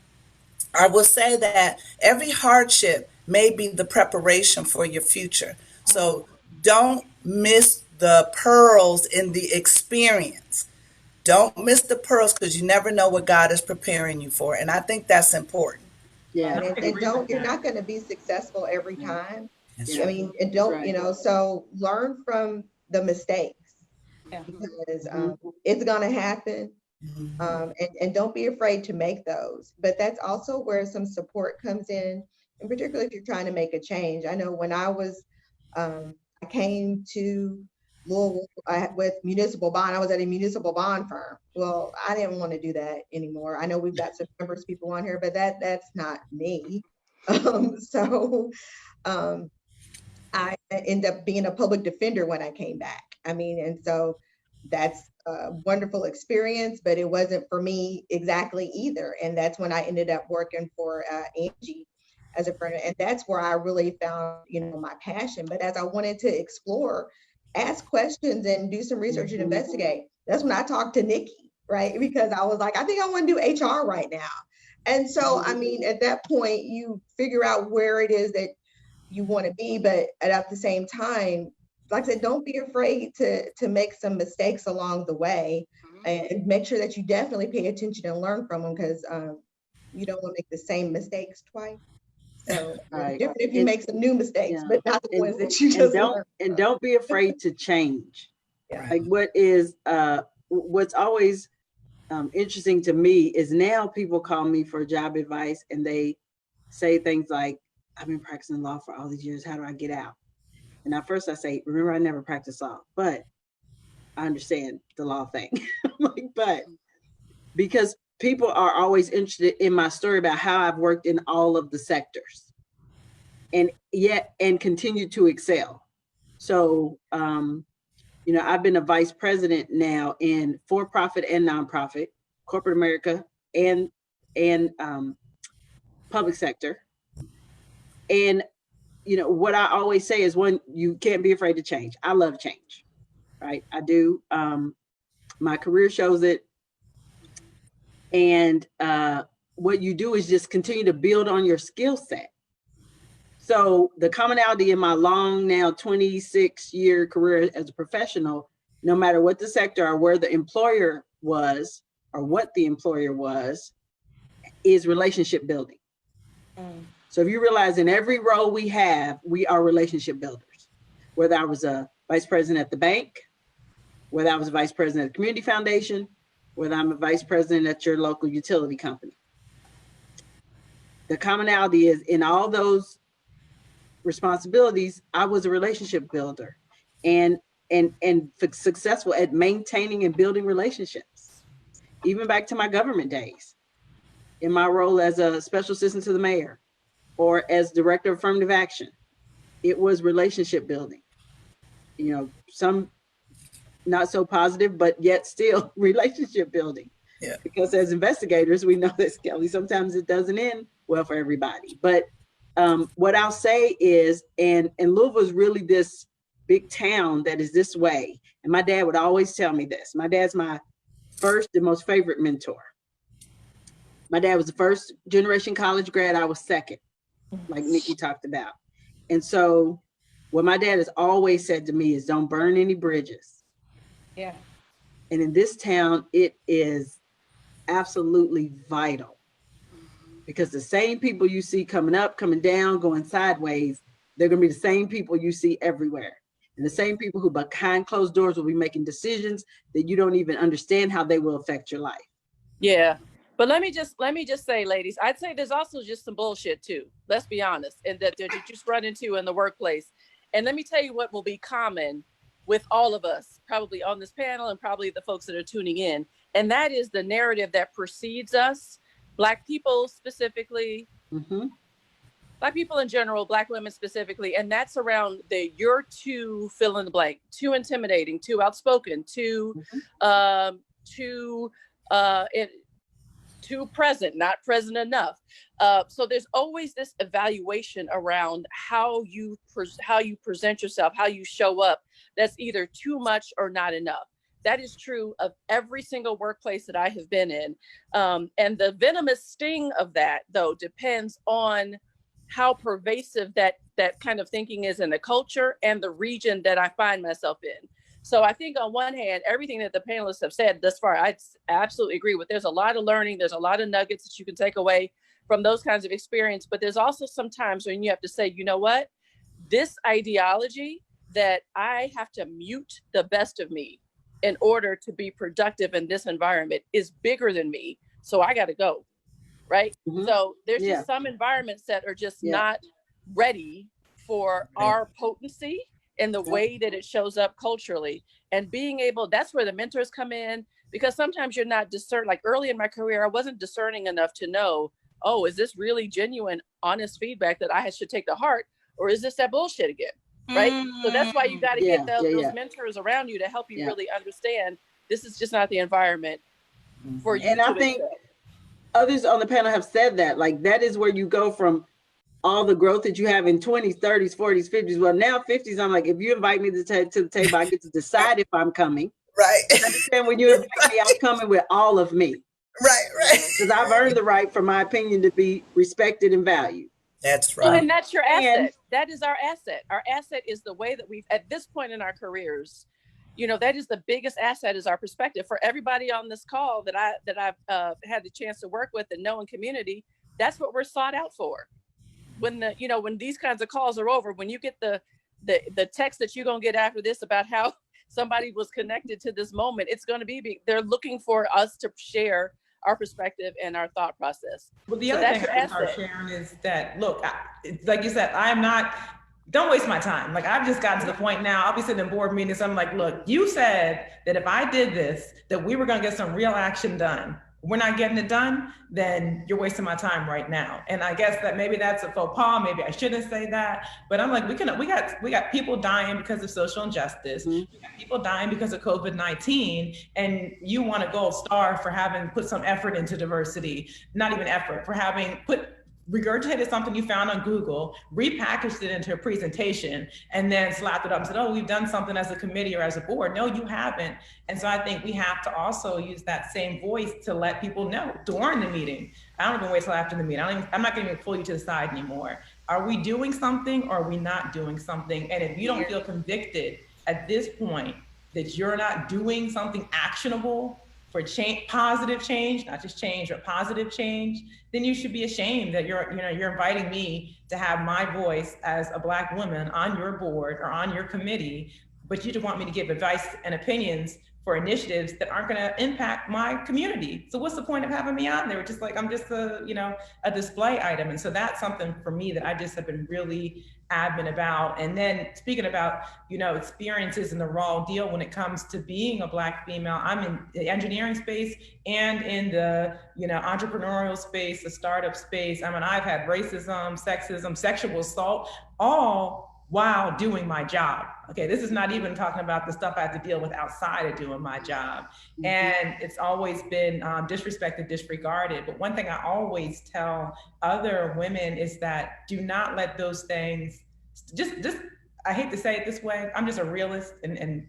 I will say that every hardship may be the preparation for your future. So don't miss the pearls in the experience. Don't miss the pearls, because you never know what God is preparing you for. And I think that's important. Yeah. And you're not going to be successful every time. That's I right. mean, and don't, Right. So learn from the mistakes Yeah. because it's going to happen. And don't be afraid to make those. But that's also where some support comes in, and particularly if you're trying to make a change. I know when I came to Louisville with municipal bond, I was at a municipal bond firm. Well, I didn't want to do that anymore. I know we've got some members people on here, but that's not me. I ended up being a public defender when I came back. I mean, and so that's a wonderful experience, but it wasn't for me exactly either. And that's when I ended up working for Angie as a friend. And that's where I really found, my passion. But as I wanted to explore, ask questions and do some research and investigate, that's when I talked to Nikki, right? Because I was like, I think I want to do HR right now. And so, I mean, at that point, you figure out where it is that you want to be, but at the same time, like I said, don't be afraid to make some mistakes along the way, and make sure that you definitely pay attention and learn from them, because you don't want to make the same mistakes twice. So Right. different if you make some new mistakes, Yeah. but not the ones that you And just don't learned and from. don't be afraid to change. Yeah. Like what's always interesting to me is now people call me for job advice and they say things like, I've been practicing law for all these years, how do I get out? And at first I say, remember, I never practiced law, but I understand the law thing. Like, but because people are always interested in my story about how I've worked in all of the sectors and continue to excel. So, you know, I've been a vice president now in for-profit and nonprofit, corporate America and public sector. And, you know, what I always say is, one, you can't be afraid to change. I love change, right? I do. My career shows it. And what you do is just continue to build on your skill set. So the commonality in my long now 26-year career as a professional, no matter what the sector or where the employer was or what the employer was, is relationship building. So if you realize in every role we have, we are relationship builders. Whether I was a vice president at the bank, whether I was a vice president at the community foundation, whether I'm a vice president at your local utility company. The commonality is in all those responsibilities, I was a relationship builder and successful at maintaining and building relationships. Even back to my government days, in my role as a special assistant to the mayor or as director of affirmative action, it was relationship building. You know, some not so positive, but yet still relationship building. Yeah. Because as investigators, we know this, Kellie, sometimes it doesn't end well for everybody. But what I'll say is, and Louisville is really this big town that is this way. And my dad would always tell me this. My dad's my first and most favorite mentor. My dad was the first generation college grad. I was second, like Nikki talked about. And so what my dad has always said to me is, don't burn any bridges. Yeah. And in this town, it is absolutely vital, because the same people you see coming up, coming down, going sideways, they're going to be the same people you see everywhere. And the same people who behind closed doors will be making decisions that you don't even understand how they will affect your life. Yeah. But let me just say, ladies, I'd say there's also just some bullshit too. Let's be honest. And that you just run into in the workplace. And let me tell you what will be common with all of us, probably on this panel and probably the folks that are tuning in. And that is the narrative that precedes us, Black people specifically, Black people in general, Black women specifically. And that's around you're too fill in the blank, too intimidating, too outspoken, too present, not present enough. So there's always this evaluation around how you present yourself, how you show up. That's either too much or not enough. That is true of every single workplace that I have been in. And the venomous sting of that, though, depends on how pervasive that kind of thinking is in the culture and the region that I find myself in. So I think on one hand, everything that the panelists have said thus far, I absolutely agree with. There's a lot of learning. There's a lot of nuggets that you can take away from those kinds of experience. But there's also some times when you have to say, you know what, this ideology that I have to mute the best of me in order to be productive in this environment is bigger than me. So I got to go. Right. So there's just some environments that are just not ready for our potency in the way that it shows up culturally, and being able, that's where the mentors come in, because sometimes you're not discern. Like early in my career, I wasn't discerning enough to know, oh, is this really genuine, honest feedback that I should take to heart, or is this that bullshit again? Right. So that's why you got to get those mentors around you to help you really understand this is just not the environment for you. And I think others on the panel have said that, like, that is where you go from all the growth that you have in 20s, 30s, 40s, 50s. Well, now 50s, I'm like, if you invite me to the table, I get to decide if I'm coming. Right. And when you invite me, I'm coming with all of me. Right. Because I've earned the right for my opinion to be respected and valued. That's Well, right. and that's your And- asset. That is our asset. Our asset is the way that we've, at this point in our careers, you know, that is the biggest asset, is our perspective. For everybody on this call that I've had the chance to work with and know in community, that's what we're sought out for. When when these kinds of calls are over, when you get the text that you're gonna get after this about how somebody was connected to this moment, it's going to be, they're looking for us to share our perspective and our thought process. Well, the So other that's thing your I can start asset. sharing is that, look, like you said, don't waste my time. Like, I've just gotten to the point now, I'll be sitting in board meetings, I'm like, look, you said that if I did this, that we were gonna get some real action done. We're not getting it done, then you're wasting my time right now. And I guess that maybe that's a faux pas, maybe I shouldn't say that, but I'm like, we got people dying because of social injustice. We got people dying because of COVID-19, and you want a gold star for having put some effort into diversity, not even effort, for having regurgitated something you found on Google, repackaged it into a presentation, and then slapped it up and said, oh, we've done something as a committee or as a board. No, you haven't. And so I think we have to also use that same voice to let people know during the meeting. I don't even wait till after the meeting. I'm not going to even pull you to the side anymore. Are we doing something or are we not doing something? And if you don't feel convicted at this point that you're not doing something actionable for change, positive change, not just change, but positive change, then you should be ashamed that you're inviting me to have my voice as a Black woman on your board or on your committee, but you just want me to give advice and opinions for initiatives that aren't going to impact my community. So what's the point of having me on there? Just like, I'm just a display item. And so that's something for me that I just have been really adamant about. And then speaking about, experiences in the raw deal when it comes to being a Black female, I'm in the engineering space and in the, entrepreneurial space, the startup space. I mean, I've had racism, sexism, sexual assault, all while doing my job. Okay, this is not even talking about the stuff I have to deal with outside of doing my job. And it's always been disrespected, disregarded. But one thing I always tell other women is that do not let those things, just I hate to say it this way, I'm just a realist and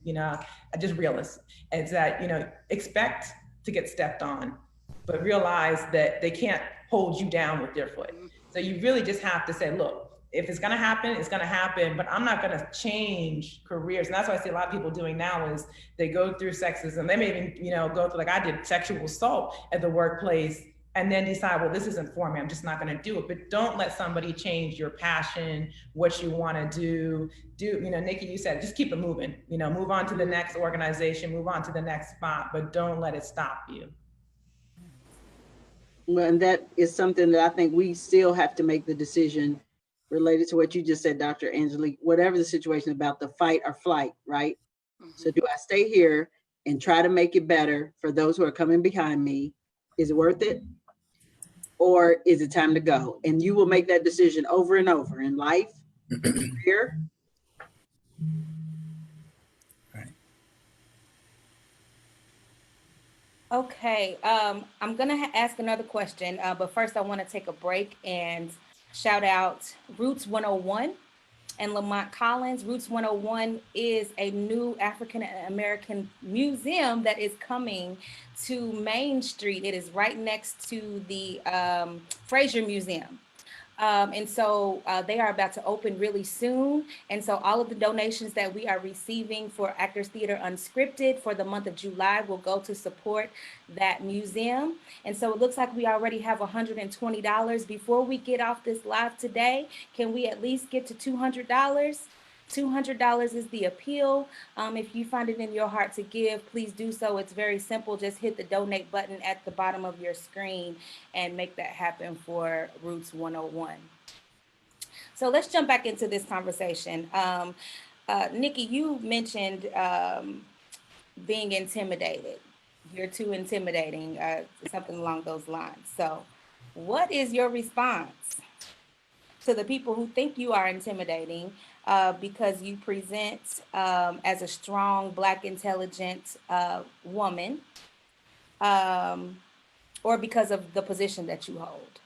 just realist. It's that, expect to get stepped on, but realize that they can't hold you down with their foot. So you really just have to say, look, if it's gonna happen, it's gonna happen, but I'm not gonna change careers. And that's what I see a lot of people doing now is they go through sexism. They may even, go through, like I did, sexual assault at the workplace, and then decide, well, this isn't for me, I'm just not gonna do it. But don't let somebody change your passion, what you wanna do. Nikki, you said, just keep it moving, move on to the next organization, move on to the next spot, but don't let it stop you. Well, and that is something that I think we still have to make the decision related to what you just said, Dr. Angelique, whatever the situation about the fight or flight, right? So do I stay here and try to make it better for those who are coming behind me? Is it worth it? Or is it time to go? And you will make that decision over and over in life, career. Okay, I'm gonna ask another question, but first I want to take a break and shout out Roots 101 and Lamont Collins. Roots 101 is a new African American museum that is coming to Main Street. It is right next to the Fraser Museum. And so they are about to open really soon. And so all of the donations that we are receiving for Actors Theater Unscripted for the month of July will go to support that museum. And so it looks like we already have $120. Before we get off this live today, can we at least get to $200? $200 is the appeal. If you find it in your heart to give, please do so. It's very simple. Just hit the donate button at the bottom of your screen and make that happen for Roots 101. So let's jump back into this conversation. Nikki, you mentioned being intimidated. You're too intimidating, something along those lines. So what is your response to the people who think you are intimidating because you present as a strong, Black, intelligent woman, or because of the position that you hold?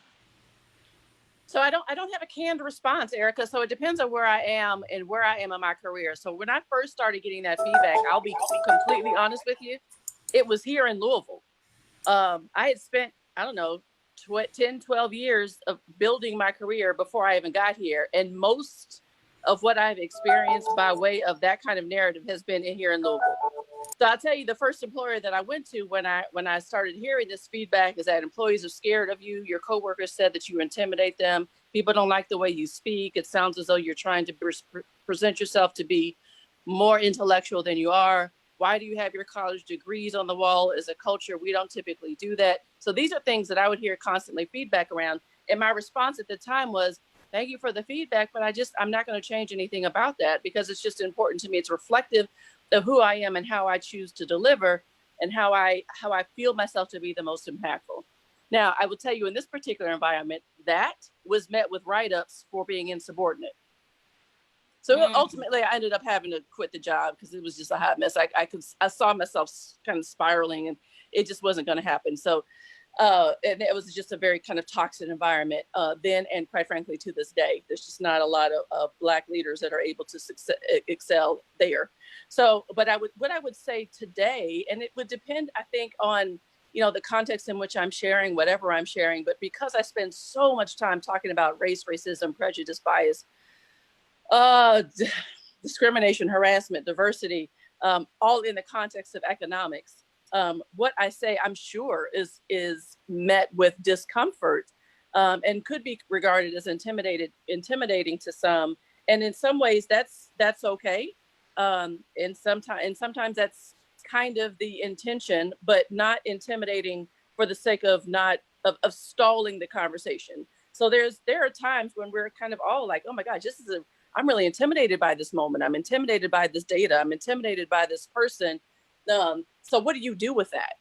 So I don't have a canned response, Erica. So it depends on where I am and where I am in my career. So when I first started getting that feedback, I'll be completely honest with you, it was here in Louisville. I had spent, 10, 12 years of building my career before I even got here. And most of what I've experienced by way of that kind of narrative has been in here in Louisville. So I'll tell you, the first employer that I went to when I started hearing this feedback is that employees are scared of you. Your coworkers said that you intimidate them. People don't like the way you speak. It sounds as though you're trying to present yourself to be more intellectual than you are. Why do you have your college degrees on the wall? As a culture, we don't typically do that. So these are things that I would hear constantly feedback around. And my response at the time was, thank you for the feedback, but I'm not going to change anything about that because it's just important to me. It's reflective of who I am and how I choose to deliver and how I feel myself to be the most impactful. Now, I will tell you, in this particular environment, that was met with write-ups for being insubordinate. So ultimately, I ended up having to quit the job because it was just a hot mess. I saw myself kind of spiraling, and it just wasn't going to happen. So, and it was just a very kind of toxic environment then, and quite frankly, to this day, there's just not a lot of Black leaders that are able to excel there. So, but what I would say today, and it would depend, I think, on the context in which I'm sharing, whatever I'm sharing, but because I spend so much time talking about race, racism, prejudice, bias, discrimination, harassment, diversity, all in the context of economics. What I say, I'm sure, is met with discomfort and could be regarded as intimidating to some. And in some ways, that's okay. And sometimes that's kind of the intention, but not intimidating for the sake of of stalling the conversation. So there are times when we're kind of all like, oh my gosh, I'm really intimidated by this moment. I'm intimidated by this data. I'm intimidated by this person. So what do you do with that?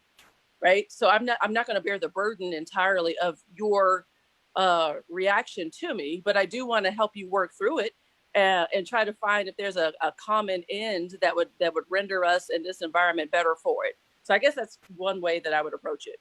Right. So I'm not going to bear the burden entirely of your reaction to me, but I do want to help you work through it and try to find if there's a common end that would render us in this environment better for it. So I guess that's one way that I would approach it.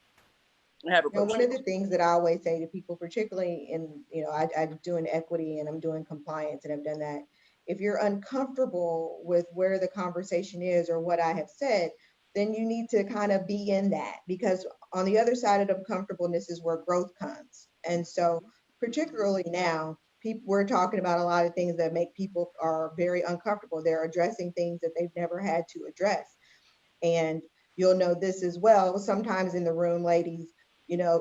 One of the things that I always say to people, particularly I'm doing equity and I'm doing compliance and I've done that. If you're uncomfortable with where the conversation is or what I have said, then you need to kind of be in that, because on the other side of uncomfortableness is where growth comes. And so particularly now, we're talking about a lot of things that make people are very uncomfortable. They're addressing things that they've never had to address. And you'll know this as well. Sometimes in the room, ladies,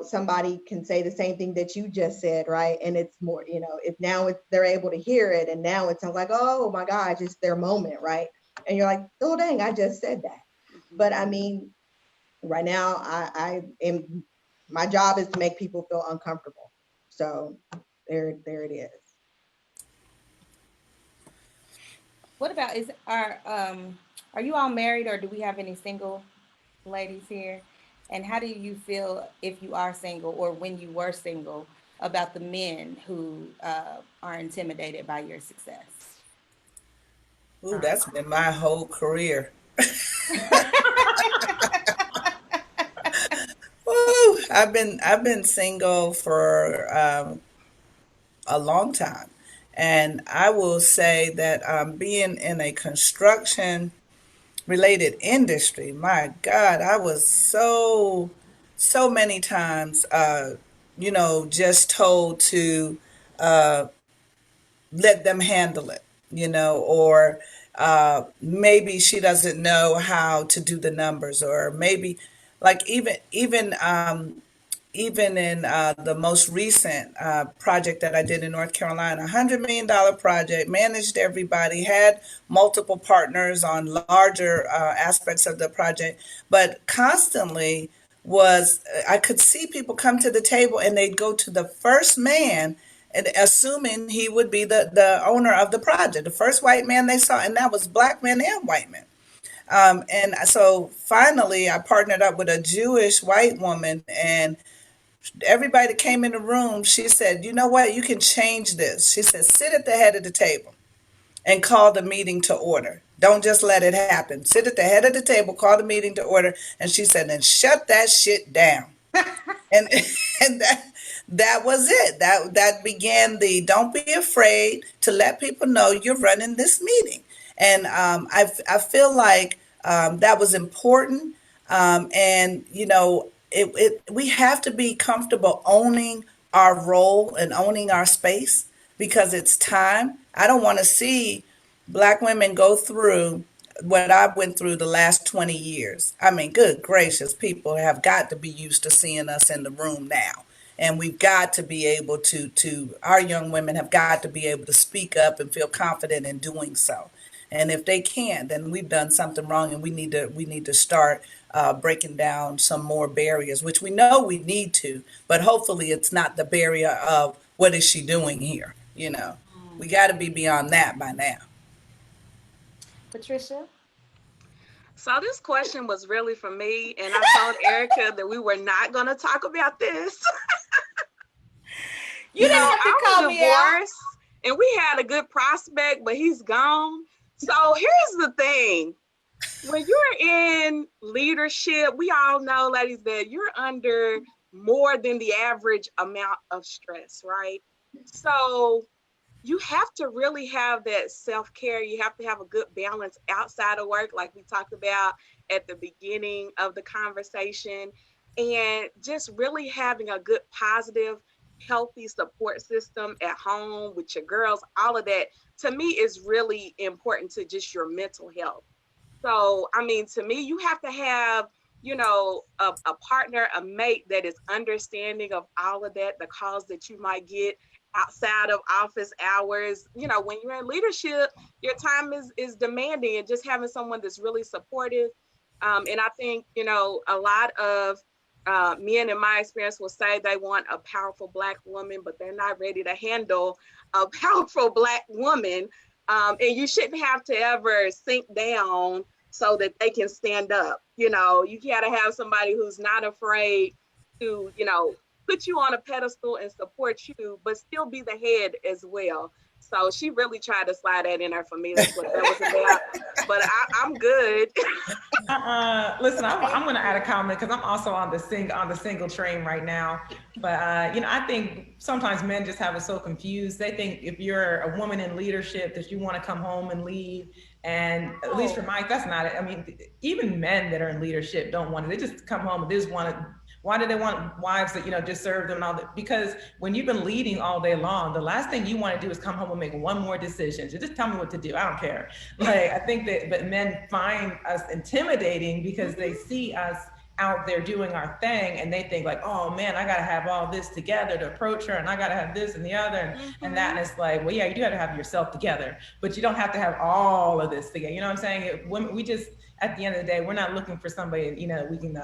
somebody can say the same thing that you just said, right? And it's more, if now they're able to hear it, and now it's like, oh my gosh, it's their moment, right? And you're like, oh dang, I just said that. But I mean, right now, my job is to make people feel uncomfortable. So there it is. What about are you all married, or do we have any single ladies here? And how do you feel, if you are single or when you were single, about the men who are intimidated by your success? Ooh, that's been my whole career. Ooh, I've been single for a long time, and I will say that being in a construction related industry, my God, I was so many times, just told to let them handle it, or maybe she doesn't know how to do the numbers, or maybe like even in the most recent project that I did in North Carolina, $100 million project, managed everybody, had multiple partners on larger aspects of the project, but constantly I could see people come to the table and they'd go to the first man, and assuming he would be the owner of the project, the first white man they saw, and that was Black men and white men. And so finally, I partnered up with a Jewish white woman, and everybody that came in the room, she said, you know what, you can change this. She said, sit at the head of the table and call the meeting to order. Don't just let it happen. Sit at the head of the table, call the meeting to order. And she said, and shut that shit down. and and that was it. That began the don't be afraid to let people know you're running this meeting. And I feel like that was important. And, we have to be comfortable owning our role and owning our space because it's time. I don't want to see Black women go through what I went through the last 20 years. I mean, good gracious, people have got to be used to seeing us in the room now. And we've got to be able to our young women have got to be able to speak up and feel confident in doing so. And if they can't, then we've done something wrong, and we need to start breaking down some more barriers, which we know we need to. But hopefully, it's not the barrier of what is she doing here. We got to be beyond that by now. Patricia? So this question was really for me, and I told Erica that we were not going to talk about this. You didn't have to call me out. And we had a good prospect, but he's gone. So here's the thing. When you're in leadership, we all know, ladies, that you're under more than the average amount of stress, right? So you have to really have that self-care. You have to have a good balance outside of work, like we talked about at the beginning of the conversation, and just really having a good, positive, healthy support system at home with your girls. All of that, to me, is really important to just your mental health. So, I mean, to me, you have to have, a partner, a mate that is understanding of all of that, the calls that you might get outside of office hours. When you're in leadership, your time is demanding, and just having someone that's really supportive. And I think, a lot of men in my experience will say they want a powerful Black woman, but they're not ready to handle a powerful Black woman. And you shouldn't have to ever sink down so that they can stand up. You gotta have somebody who's not afraid to, put you on a pedestal and support you, but still be the head as well. So she really tried to slide that in there for me. That's what that was about. But I'm good. Listen, I'm going to add a comment because I'm also on the single train right now. But I think sometimes men just have it so confused. They think if you're a woman in leadership that you want to come home and lead. And at least for Mike, that's not it. I mean, even men that are in leadership don't want it. They just come home and they just want to. Why do they want wives that, just serve them and all that? Because when you've been leading all day long, the last thing you want to do is come home and make one more decision. So just tell me what to do. I don't care. Like, I think but men find us intimidating because they see us out there doing our thing, and they think like, oh man, I got to have all this together to approach her, and I got to have this and the other and that. And it's like, well, yeah, you do have to have yourself together, but you don't have to have all of this together. You know what I'm saying? We just, at the end of the day, we're not looking for somebody, we can,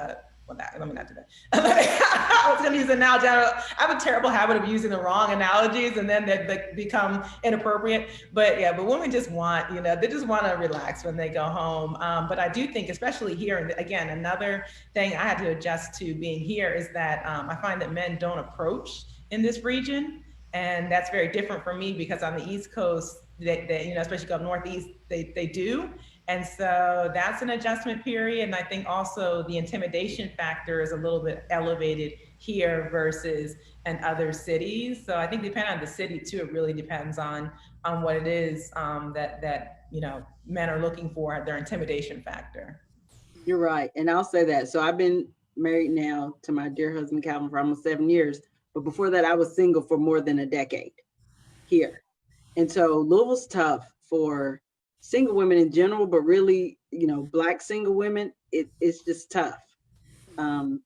let me not do that. I was going to use an analogy. I have a terrible habit of using the wrong analogies, and then they become inappropriate. But women just want, they just want to relax when they go home. But I do think, especially here, and again, another thing I had to adjust to being here is that I find that men don't approach in this region. And that's very different for me because on the East Coast, they especially up Northeast, they do. And so that's an adjustment period. And I think also the intimidation factor is a little bit elevated here versus in other cities. So I think depending on the city too, it really depends on what it is that men are looking for, their intimidation factor. You're right. And I'll say that. So I've been married now to my dear husband, Calvin, for almost 7 years. But before that, I was single for more than a decade here. And so Louisville's tough for single women in general, but really, Black single women, it's just tough. And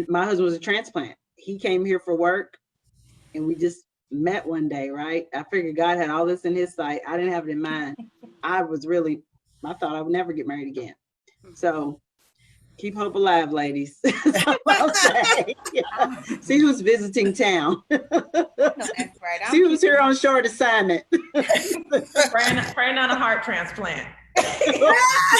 my husband was a transplant. He came here for work, and we just met one day, right? I figured God had all this in his sight. I didn't have it in mind. I thought I would never get married again. So keep hope alive, ladies. She was visiting town. No, that's right. She was here on short assignment. praying on a heart transplant.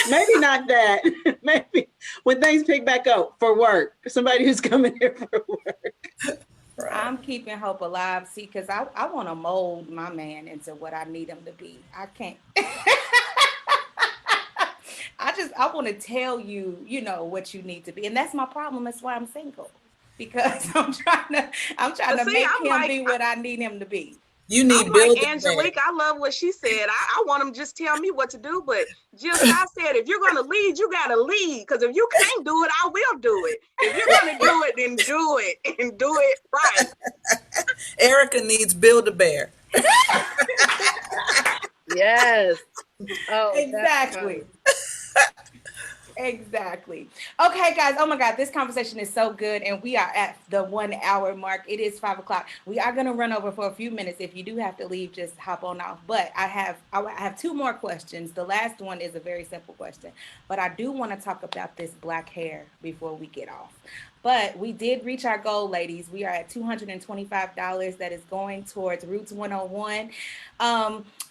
Maybe not that. Maybe when things pick back up for work, somebody who's coming here for work. Right. I'm keeping hope alive. See, because I want to mold my man into what I need him to be. I can't. I want to tell you, what you need to be. And that's my problem. That's why I'm single. Because I'm trying to make him be what I need him to be. You I'm need like Build-A-Bear. Angelique. I love what she said. I want them to just tell me what to do. But Jill Scott said, if you're going to lead, you got to lead. Because if you can't do it, I will do it. If you're going to do it, then do it and do it right. Erica needs Build-A-Bear. Yes. Oh, Exactly. Exactly. Okay, guys. Oh my God, this conversation is so good, and we are at the 1 hour mark. It is 5 o'clock. We are going to run over for a few minutes. If you do have to leave, just hop on off. But I have two more questions. The last one is a very simple question, but I do want to talk about this black hair before we get off. But we did reach our goal, ladies. We are at $225 that is going towards Roots 101.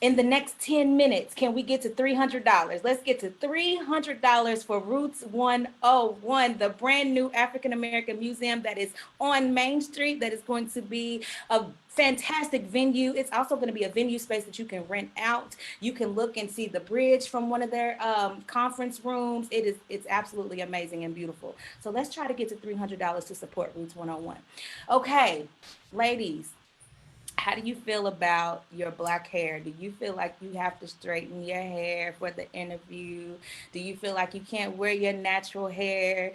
In the next 10 minutes, can we get to $300? Let's get to $300 for Roots 101, the brand new African American museum that is on Main Street, that is going to be a fantastic venue. It's also going to be a venue space that you can rent out. You can look and see the bridge from one of their conference rooms. It's absolutely amazing and beautiful. So let's try to get to $300 to support Roots 101. Okay, ladies, how do you feel about your black hair? Do you feel like you have to straighten your hair for the interview? Do you feel like you can't wear your natural hair?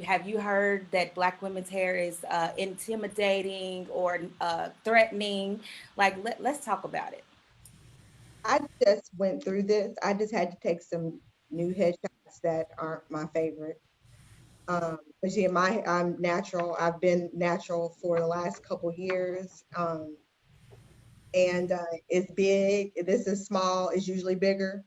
Have you heard that black women's hair is intimidating or threatening? Like, let's talk about it. I just went through this. I just had to take some new headshots that aren't my favorite. But yeah, I'm natural. I've been natural for the last couple years. And it's big. This is small, it's usually bigger.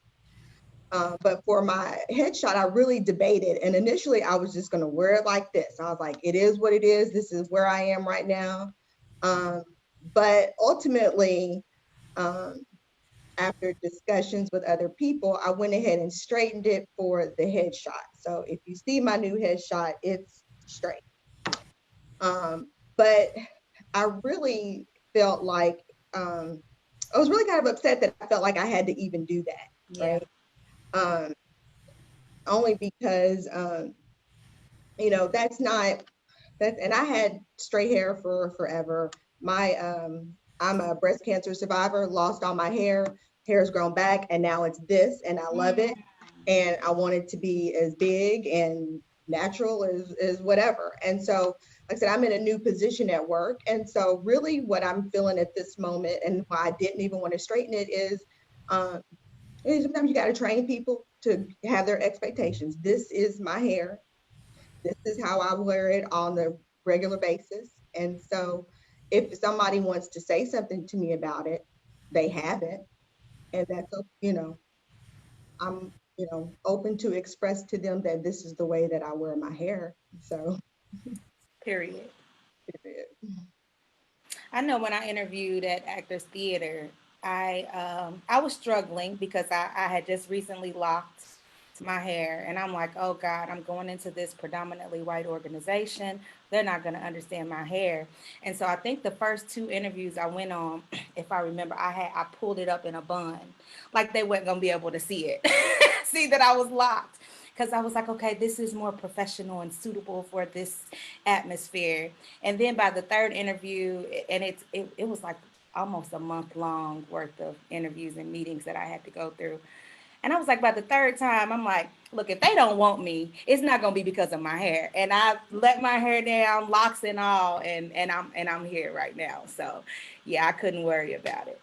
But for my headshot, I really debated. And initially I was just gonna wear it like this. I was like, it is what it is. This is where I am right now. But ultimately, after discussions with other people, I went ahead and straightened it for the headshot. So if you see my new headshot, it's straight. But I really felt like, I was really kind of upset that I felt like I had to even do that, right? Only because, you know, and I had straight hair for forever. I'm a breast cancer survivor, lost all my hair's grown back, and now it's this, and I love it. And I want it to be as big and natural as whatever. And so, like I said, I'm in a new position at work. And so really what I'm feeling at this moment, and why I didn't even want to straighten it, is sometimes you got to train people to have their expectations. This is my hair. This is how I wear it on a regular basis. And so if somebody wants to say something to me about it, they have it. And that's, you know, I'm, you know, open to express to them that this is the way that I wear my hair. So, Period. I know when I interviewed at Actors Theater, I was struggling because I had just recently locked my hair, and I'm like, oh God, I'm going into this predominantly white organization. They're not going to understand my hair. And so I think the first two interviews I went on, if I remember, I pulled it up in a bun, like they weren't going to be able to see it, see that I was locked. Because I was like, okay, this is more professional and suitable for this atmosphere. And then by the third interview, and it was like almost a month long worth of interviews and meetings that I had to go through. And I was like, by the third time, I'm like, look, if they don't want me, it's not gonna be because of my hair. And I let my hair down, locks and all, and I'm here right now. So yeah, I couldn't worry about it.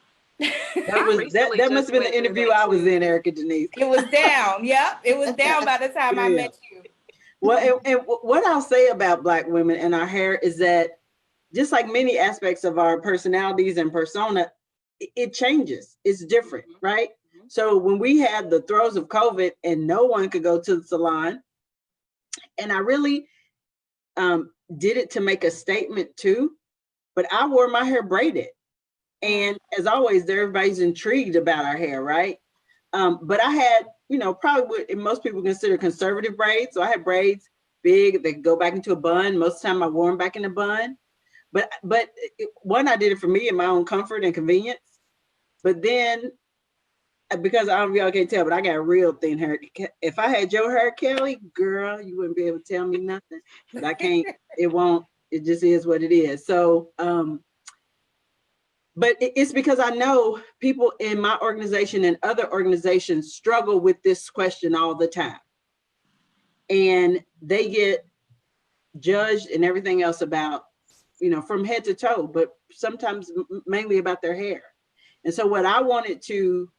That must have been the interview I was in, Erica Denise. It was down. Yep, it was down by the time I met you. Well, and what I'll say about Black women and our hair is that just like many aspects of our personalities and persona, it changes. It's different, right? So when we had the throes of COVID and no one could go to the salon, and I really did it to make a statement too, but I wore my hair braided. And as always, everybody's intrigued about our hair, right? But I had, you know, probably what most people consider conservative braids. So I had braids big, they could go back into a bun. Most of the time I wore them back in a bun. But one, I did it for me in my own comfort and convenience. But then, because I don't know if y'all can tell, but I got real thin hair. If I had your hair, Kellie, girl, you wouldn't be able to tell me nothing. But I can't, it won't, it just is what it is. So, But it's because I know people in my organization and other organizations struggle with this question all the time. And they get judged and everything else about, from head to toe, but sometimes mainly about their hair. And so what I wanted to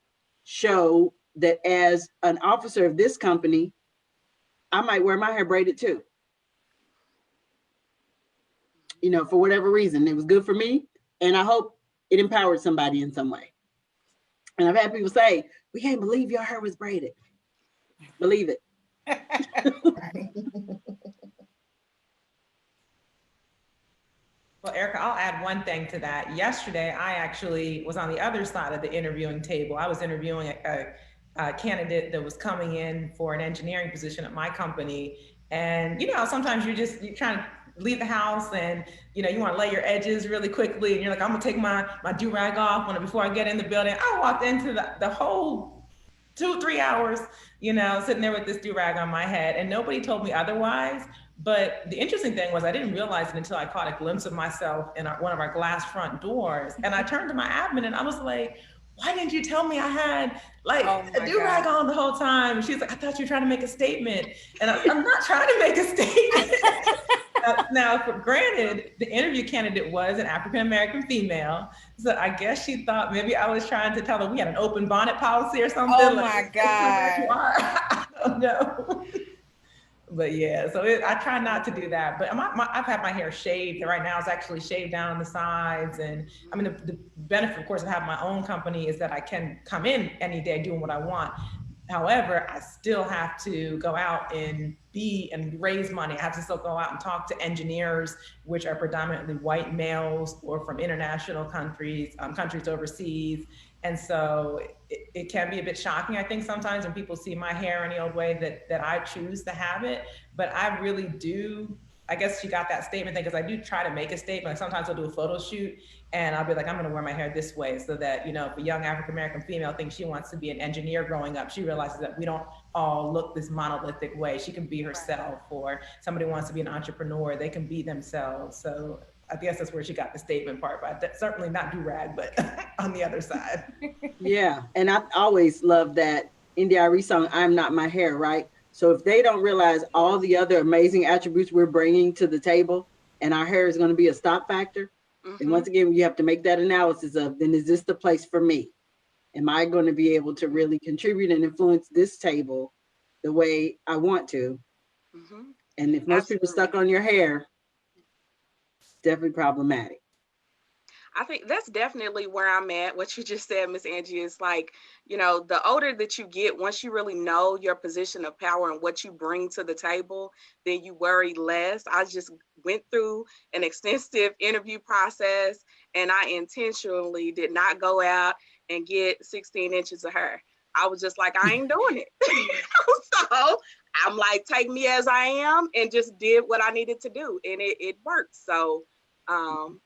show that as an officer of this company, I might wear my hair braided too. For whatever reason, it was good for me. And I hope it empowered somebody in some way. And I've had people say, we can't believe your hair was braided. Believe it. Well, Erica, I'll add one thing to that. Yesterday, I actually was on the other side of the interviewing table. I was interviewing a candidate that was coming in for an engineering position at my company. And, sometimes you're trying to leave the house and, you want to lay your edges really quickly. And you're like, I'm going to take my do-rag off before I get in the building. I walked into the whole 2-3 hours, sitting there with this do-rag on my head, and nobody told me otherwise. But the interesting thing was I didn't realize it until I caught a glimpse of myself in one of our glass front doors. And I turned to my admin and I was like, why didn't you tell me I had a do-rag on the whole time? And she's like, I thought you were trying to make a statement. And I'm not trying to make a statement. Now, for granted, the interview candidate was an African-American female. So I guess she thought maybe I was trying to tell her we had an open bonnet policy or something. Oh my God. I don't know. But yeah, so I try not to do that. But I've had my hair shaved. Right now it's actually shaved down on the sides. And I mean, the benefit, of course, of having my own company is that I can come in any day doing what I want. However, I still have to go out and raise money. I have to still go out and talk to engineers, which are predominantly white males or from international countries, countries overseas. And so it can be a bit shocking, I think, sometimes when people see my hair any old way that I choose to have it. But I really do, I guess you got that statement thing, because I do try to make a statement. Like sometimes I'll do a photo shoot and I'll be like, I'm going to wear my hair this way so that, if a young African-American female thinks she wants to be an engineer growing up, she realizes that we don't all look this monolithic way. She can be herself, or somebody wants to be an entrepreneur, they can be themselves. So I guess that's where she got the statement part, but certainly not do-rag, but on the other side. Yeah, and I always love that NDRE song, I'm Not My Hair, right? So if they don't realize all the other amazing attributes we're bringing to the table and our hair is going to be a stop factor, and once again, you have to make that analysis of, then is this the place for me? Am I going to be able to really contribute and influence this table the way I want to? And if most people stuck on your hair, it's definitely problematic. I think that's definitely where I'm at. What you just said, Miss Angie, is like, the older that you get, once you really know your position of power and what you bring to the table, then you worry less. I just went through an extensive interview process and I intentionally did not go out and get 16 inches of hair. I was just like, I ain't doing it. So I'm like, take me as I am, and just did what I needed to do. And it worked. So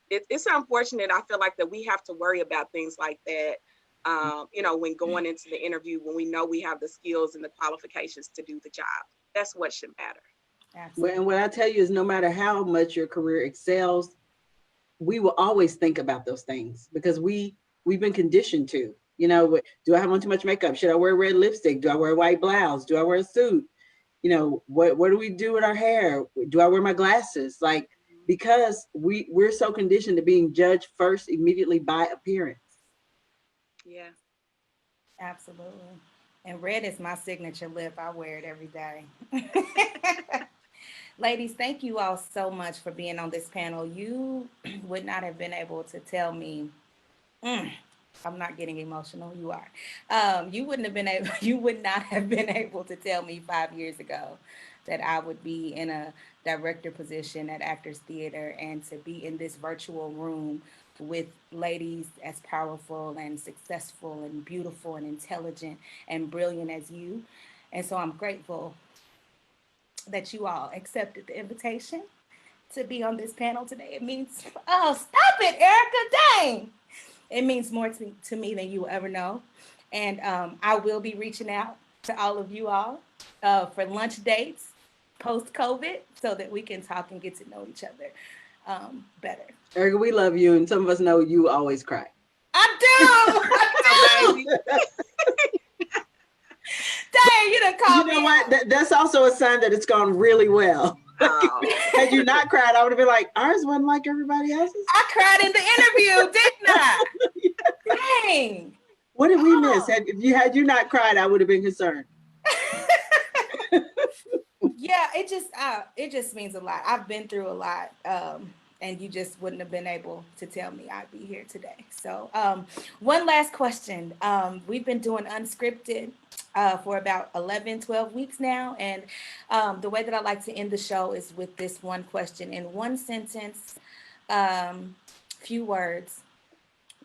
it's unfortunate. I feel like that we have to worry about things like that, when going into the interview, when we know we have the skills and the qualifications to do the job. That's what should matter. Absolutely. And what I tell you is, no matter how much your career excels, we will always think about those things because we've been conditioned to, do I have on too much makeup? Should I wear red lipstick? Do I wear a white blouse? Do I wear a suit? What do we do with our hair? Do I wear my glasses? Because we're so conditioned to being judged first immediately by appearance. Yeah. Absolutely. And red is my signature lip. I wear it every day. Ladies, thank you all so much for being on this panel. You would not have been able to tell me, I'm not getting emotional, you are. You would not have been able to tell me 5 years ago that I would be in a director position at Actors Theater and to be in this virtual room with ladies as powerful and successful and beautiful and intelligent and brilliant as you. And so I'm grateful that you all accepted the invitation to be on this panel today. It means, oh, stop it, Erica, dang. It means more to me than you will ever know. And I will be reaching out to all of you all for lunch dates post-COVID so that we can talk and get to know each other better. Erica, we love you. And some of us know you always cry. I do. baby. Dang, you done You called know me what? That's also a sign that it's gone really well. Oh. Had you not cried, I would have been like, ours wasn't like everybody else's. I cried in the interview, didn't I? Dang. What did we miss? Oh. Had you not cried, I would have been concerned. Yeah, it just means a lot. I've been through a lot, and you just wouldn't have been able to tell me I'd be here today. So, one last question. We've been doing unscripted for about 11, 12 weeks now, and the way that I like to end the show is with this one question in one sentence, few words.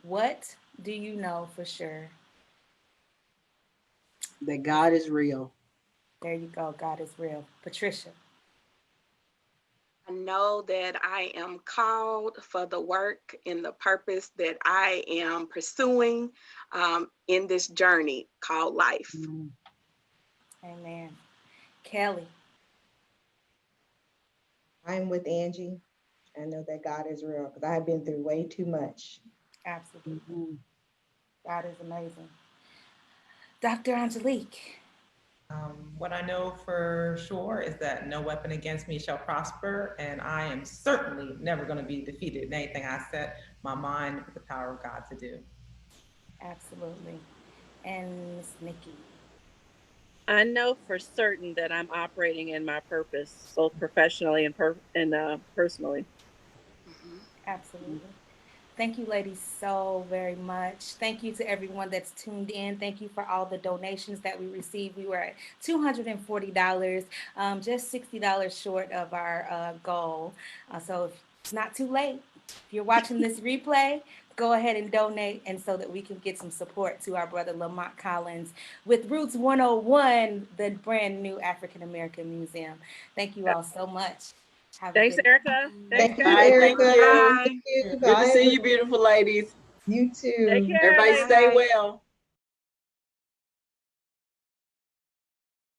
What do you know for sure? That God is real. There you go. God is real. Patricia. I know that I am called for the work and the purpose that I am pursuing in this journey called life. Amen. Kellie. I'm with Angie. I know that God is real because I've been through way too much. Absolutely. God is amazing. Dr. Angelique. What I know for sure is that no weapon against me shall prosper, and I am certainly never going to be defeated in anything I set my mind with the power of God to do. Absolutely. And Miss Nikki. I know for certain that I'm operating in my purpose, both professionally and personally. Absolutely. Thank you, ladies, so very much. Thank you to everyone that's tuned in. Thank you for all the donations that we received. We were at $240, just $60 short of our goal. So if it's not too late, if you're watching this replay, go ahead and donate, and so that we can get some support to our brother Lamont Collins with Roots 101, the brand new African American Museum. Thank you all so much. Thanks, Erica. Thank you, All right, thank Erica. you. Bye. Thank you. Good to Bye. see you, beautiful ladies. You too. Take care. Everybody ladies. stay Bye. well.